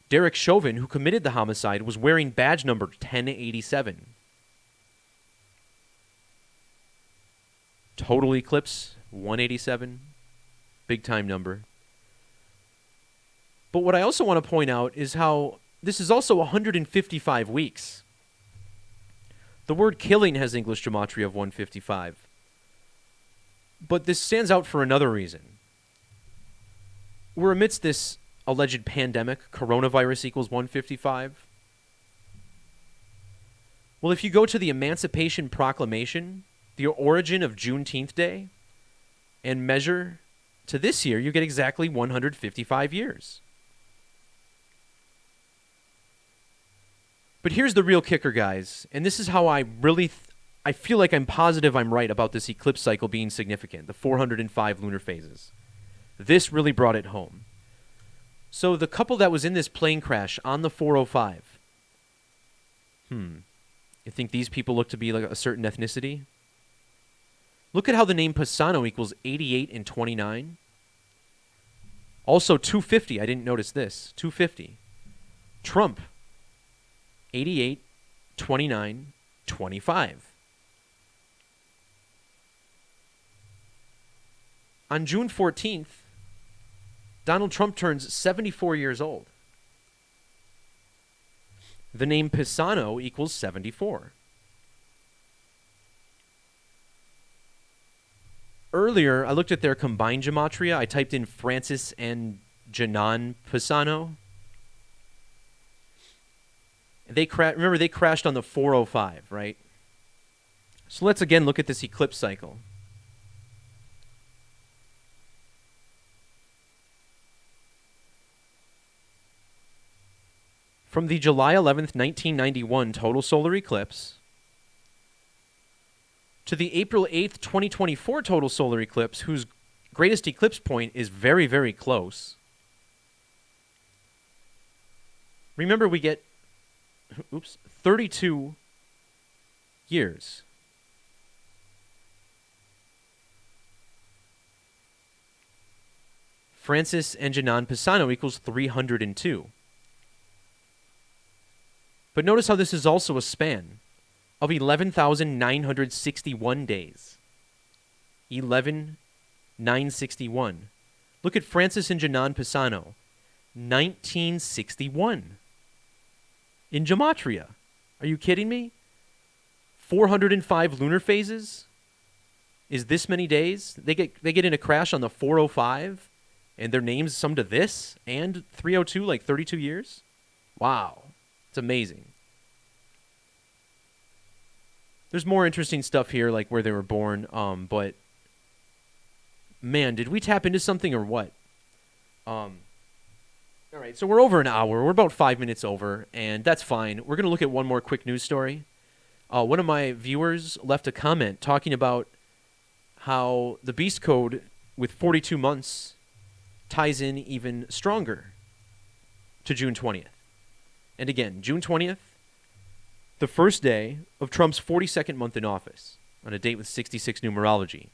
Derek Chauvin, who committed the homicide, was wearing badge number 1087. Total eclipse, 187. Big time number. But what I also want to point out is how this is also 155 weeks. The word killing has English gematria of 155. But this stands out for another reason. We're amidst this alleged pandemic. Coronavirus equals 155. Well, if you go to the Emancipation Proclamation, the origin of Juneteenth Day, and measure to this year, you get exactly 155 years. But here's the real kicker, guys, and this is how I really I feel like I'm positive I'm right about this eclipse cycle being significant, the 405 lunar phases. This really brought it home. So the couple that was in this plane crash on the 405, you think these people look to be like a certain ethnicity? Look at how the name Pisano equals 88 and 29. Also 250, I didn't notice this, 250. Trump, 88, 29, 25. On June 14th, Donald Trump turns 74 years old. The name Pisano equals 74. Earlier, I looked at their combined gematria. I typed in Francis and Janan Pisano. Remember, they crashed on the 405, right? So let's again look at this eclipse cycle. From the July 11th, 1991 total solar eclipse to the April 8th, 2024 total solar eclipse, whose greatest eclipse point is very, very close. Remember, we get 32 years. Francis and Janan Pisano equals 302. But notice how this is also a span of 11,961 days. 11,961. Look at Francis and Janan Pisano. 1961. In gematria. Are you kidding me? 405 lunar phases is this many days. They get in a crash on the 405, and their names sum to this, and 302, like 32 years. Wow. It's amazing. There's more interesting stuff here, like where they were born, but man, did we tap into something or what? All right, so we're over an hour. We're about 5 minutes over, and that's fine. We're going to look at one more quick news story. One of my viewers left a comment talking about how the Beast Code with 42 months ties in even stronger to June 20th. And again, June 20th, the first day of Trump's 42nd month in office, on a date with 66 numerology.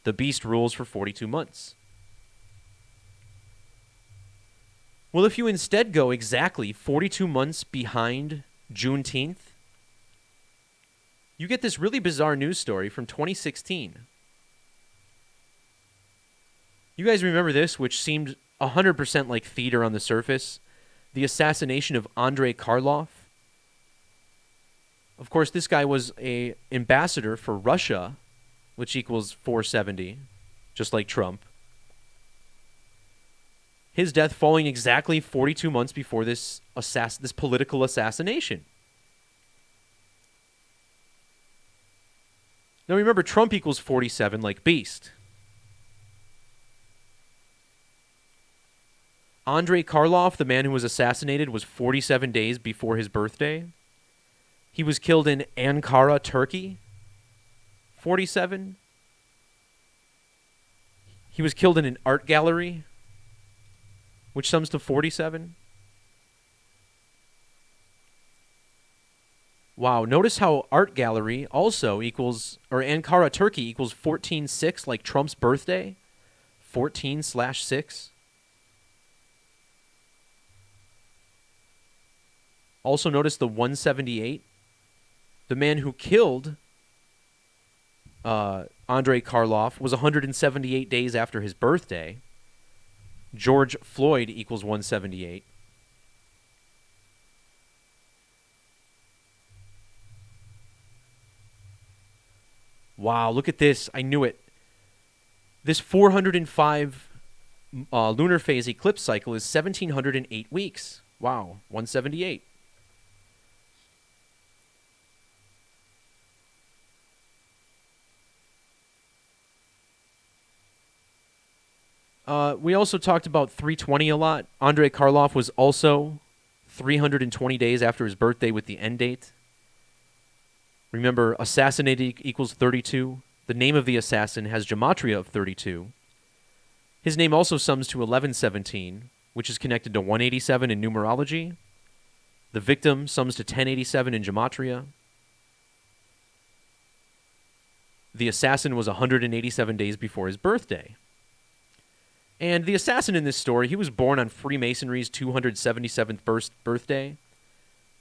The beast rules for 42 months. Well, if you instead go exactly 42 months behind Juneteenth, you get this really bizarre news story from 2016. You guys remember this, which seemed 100% like theater on the surface? The assassination of Andrei Karlov. Of course, this guy was an ambassador for Russia, which equals 470, just like Trump. His death falling exactly 42 months before this political assassination. Now remember, Trump equals 47 like Beast. Andrei Karlov, the man who was assassinated, was 47 days before his birthday. He was killed in Ankara, Turkey. 47. He was killed in an art gallery, which sums to 47. Wow, notice how art gallery also equals, or Ankara, Turkey equals 14/6, like Trump's birthday. 14/6. Also notice the 178. The man who killed Andrei Karlov was 178 days after his birthday. George Floyd equals 178. Wow, look at this. I knew it. This 405 lunar phase eclipse cycle is 1,708 weeks. Wow, 178. We also talked about 320 a lot. Andrei Karlov was also 320 days after his birthday with the end date. Remember, assassinated equals 32. The name of the assassin has Gematria of 32. His name also sums to 1117, which is connected to 187 in numerology. The victim sums to 1087 in Gematria. The assassin was 187 days before his birthday. And the assassin in this story, he was born on Freemasonry's 277th birthday.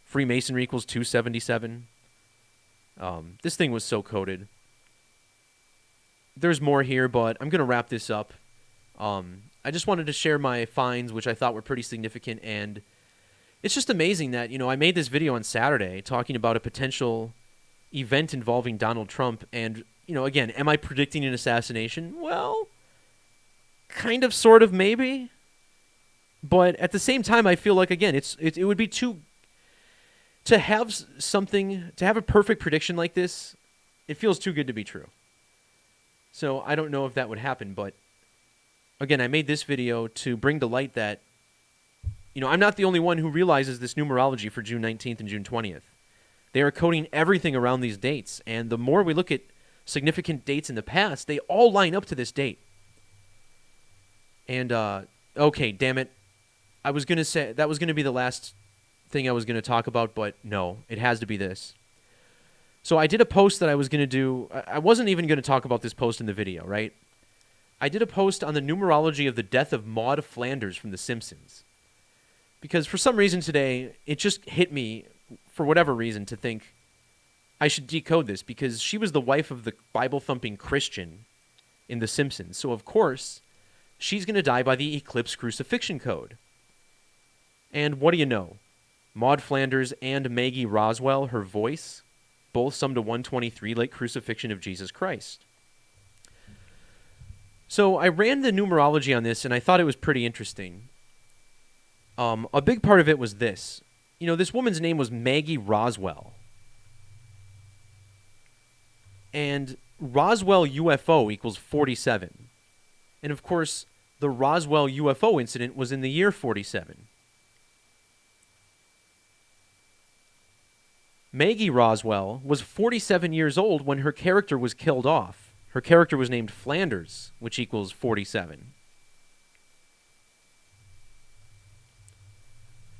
Freemasonry equals 277. This thing was so coded. There's more here, but I'm going to wrap this up. I just wanted to share my finds, which I thought were pretty significant. And it's just amazing that, I made this video on Saturday talking about a potential event involving Donald Trump. And, again, am I predicting an assassination? Well, kind of, sort of, maybe. But at the same time, I feel like, again, it would be too... To have a perfect prediction like this, it feels too good to be true. So I don't know if that would happen, but again, I made this video to bring to light that, I'm not the only one who realizes this numerology for June 19th and June 20th. They are coding everything around these dates, and the more we look at significant dates in the past, they all line up to this date. And, okay, damn it. I was going to say, that was going to be the last thing I was going to talk about, but no, it has to be this. So I did a post that I was going to do. I wasn't even going to talk about this post in the video, right? I did a post on the numerology of the death of Maud Flanders from The Simpsons. Because for some reason today, it just hit me, for whatever reason, to think I should decode this, because she was the wife of the Bible-thumping Christian in The Simpsons. So, of course, she's going to die by the Eclipse crucifixion code. And what do you know? Maud Flanders and Maggie Roswell, her voice, both sum to 123, like crucifixion of Jesus Christ. So I ran the numerology on this, and I thought it was pretty interesting. A big part of it was this. This woman's name was Maggie Roswell. And Roswell UFO equals 47. And of course, the Roswell UFO incident was in the year 47. Maggie Roswell was 47 years old when her character was killed off. Her character was named Flanders, which equals 47.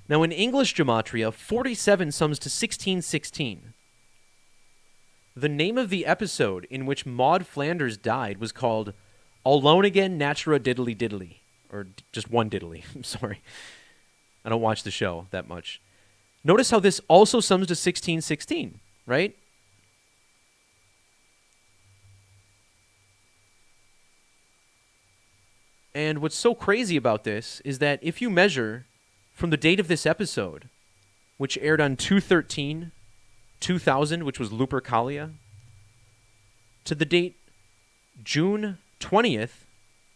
Now, in English Gematria, 47 sums to 1616. The name of the episode in which Maud Flanders died was called Alone Again, Natura Diddly Diddly. Or just one diddly. I'm sorry. I don't watch the show that much. Notice how this also sums to 1616, right? And what's so crazy about this is that if you measure from the date of this episode, which aired on 2/13/2000, which was Lupercalia, to the date June 20th,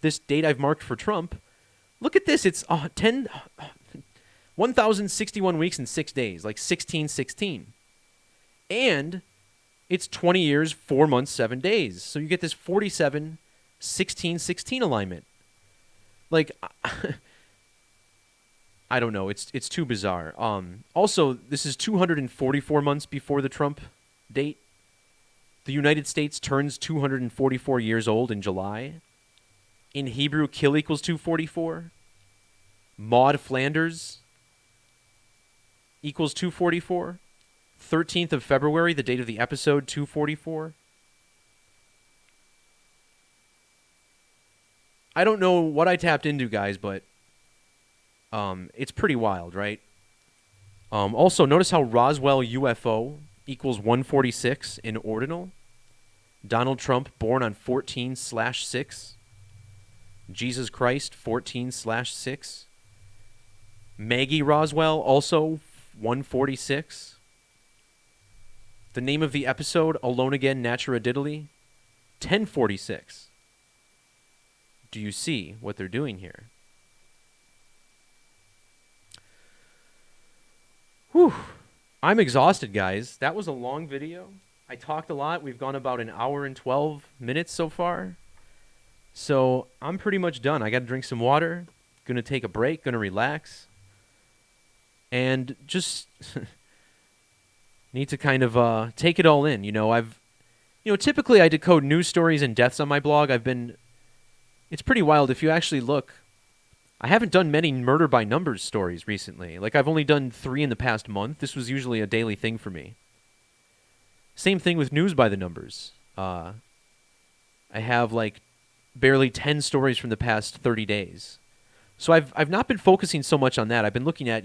this date I've marked for Trump, look at this. It's 1,061 weeks and 6 days, like 1616. And it's 20 years, 4 months, 7 days. So you get this 47-16-16 alignment. Like, I don't know. It's too bizarre. Also, this is 244 months before the Trump date. The United States turns 244 years old in July. In Hebrew, kill equals 244. Maud Flanders equals 244. 13th of February, the date of the episode, 244. I don't know what I tapped into, guys, but it's pretty wild, right? Also, notice how Roswell UFO equals 146 in ordinal. Donald Trump born on 14/6. Jesus Christ 14/6. Maggie Roswell also 146. The name of the episode, Alone Again, Natura Diddly, 1046. Do you see what they're doing here? Whew. I'm exhausted, guys. That was a long video. I talked a lot. We've gone about an hour and 12 minutes so far. So I'm pretty much done. I got to drink some water. Going to take a break. Going to relax. And just need to kind of take it all in. Typically I decode news stories and deaths on my blog. It's pretty wild. If you actually look, I haven't done many murder by numbers stories recently. Like, I've only done 3 in the past month. This was usually a daily thing for me. Same thing with news by the numbers. I have like barely 10 stories from the past 30 days. So I've not been focusing so much on that. I've been looking at,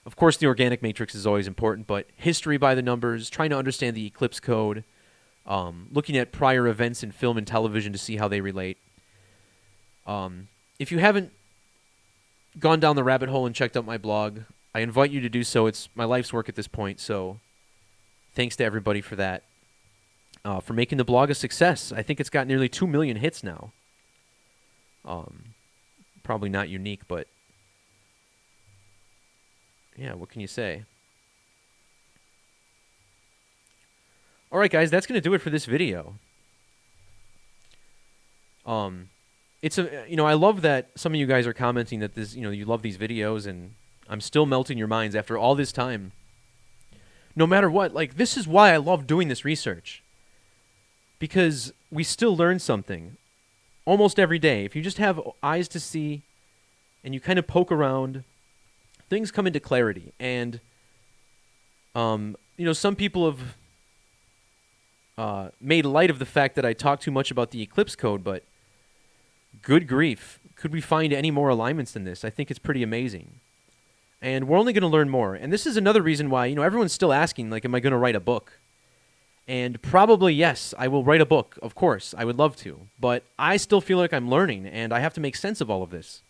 of course the organic matrix is always important, but history by the numbers, trying to understand the eclipse code, looking at prior events in film and television to see how they relate. If you haven't gone down the rabbit hole and checked out my blog, I invite you to do so. It's my life's work at this point, so thanks to everybody for that, for making the blog a success. I think it's got nearly 2 million hits now. Probably not unique, but yeah, what can you say? All right, guys, that's going to do it for this video. I love that some of you guys are commenting that this, you love these videos, and I'm still melting your minds after all this time. No matter what, like, this is why I love doing this research. Because we still learn something almost every day. If you just have eyes to see and you kind of poke around, things come into clarity. And, some people have made light of the fact that I talk too much about the eclipse code, but good grief, could we find any more alignments than this? I think it's pretty amazing. And we're only going to learn more. And this is another reason why, everyone's still asking, like, am I going to write a book? And probably, yes, I will write a book, of course. I would love to. But I still feel like I'm learning, and I have to make sense of all of this.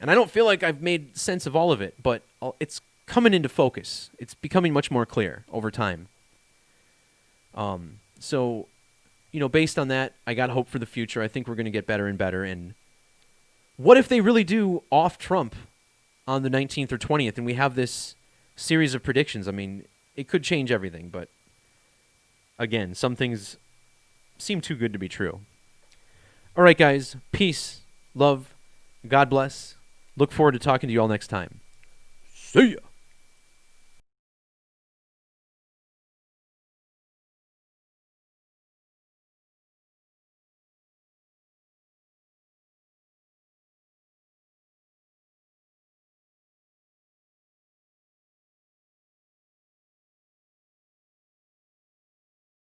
And I don't feel like I've made sense of all of it, but it's coming into focus. It's becoming much more clear over time. So, based on that, I got hope for the future. I think we're going to get better and better. And what if they really do off Trump on the 19th or 20th, and we have this series of predictions? I mean, it could change everything, but again, some things seem too good to be true. All right, guys, peace, love, God bless. Look forward to talking to you all next time. See ya.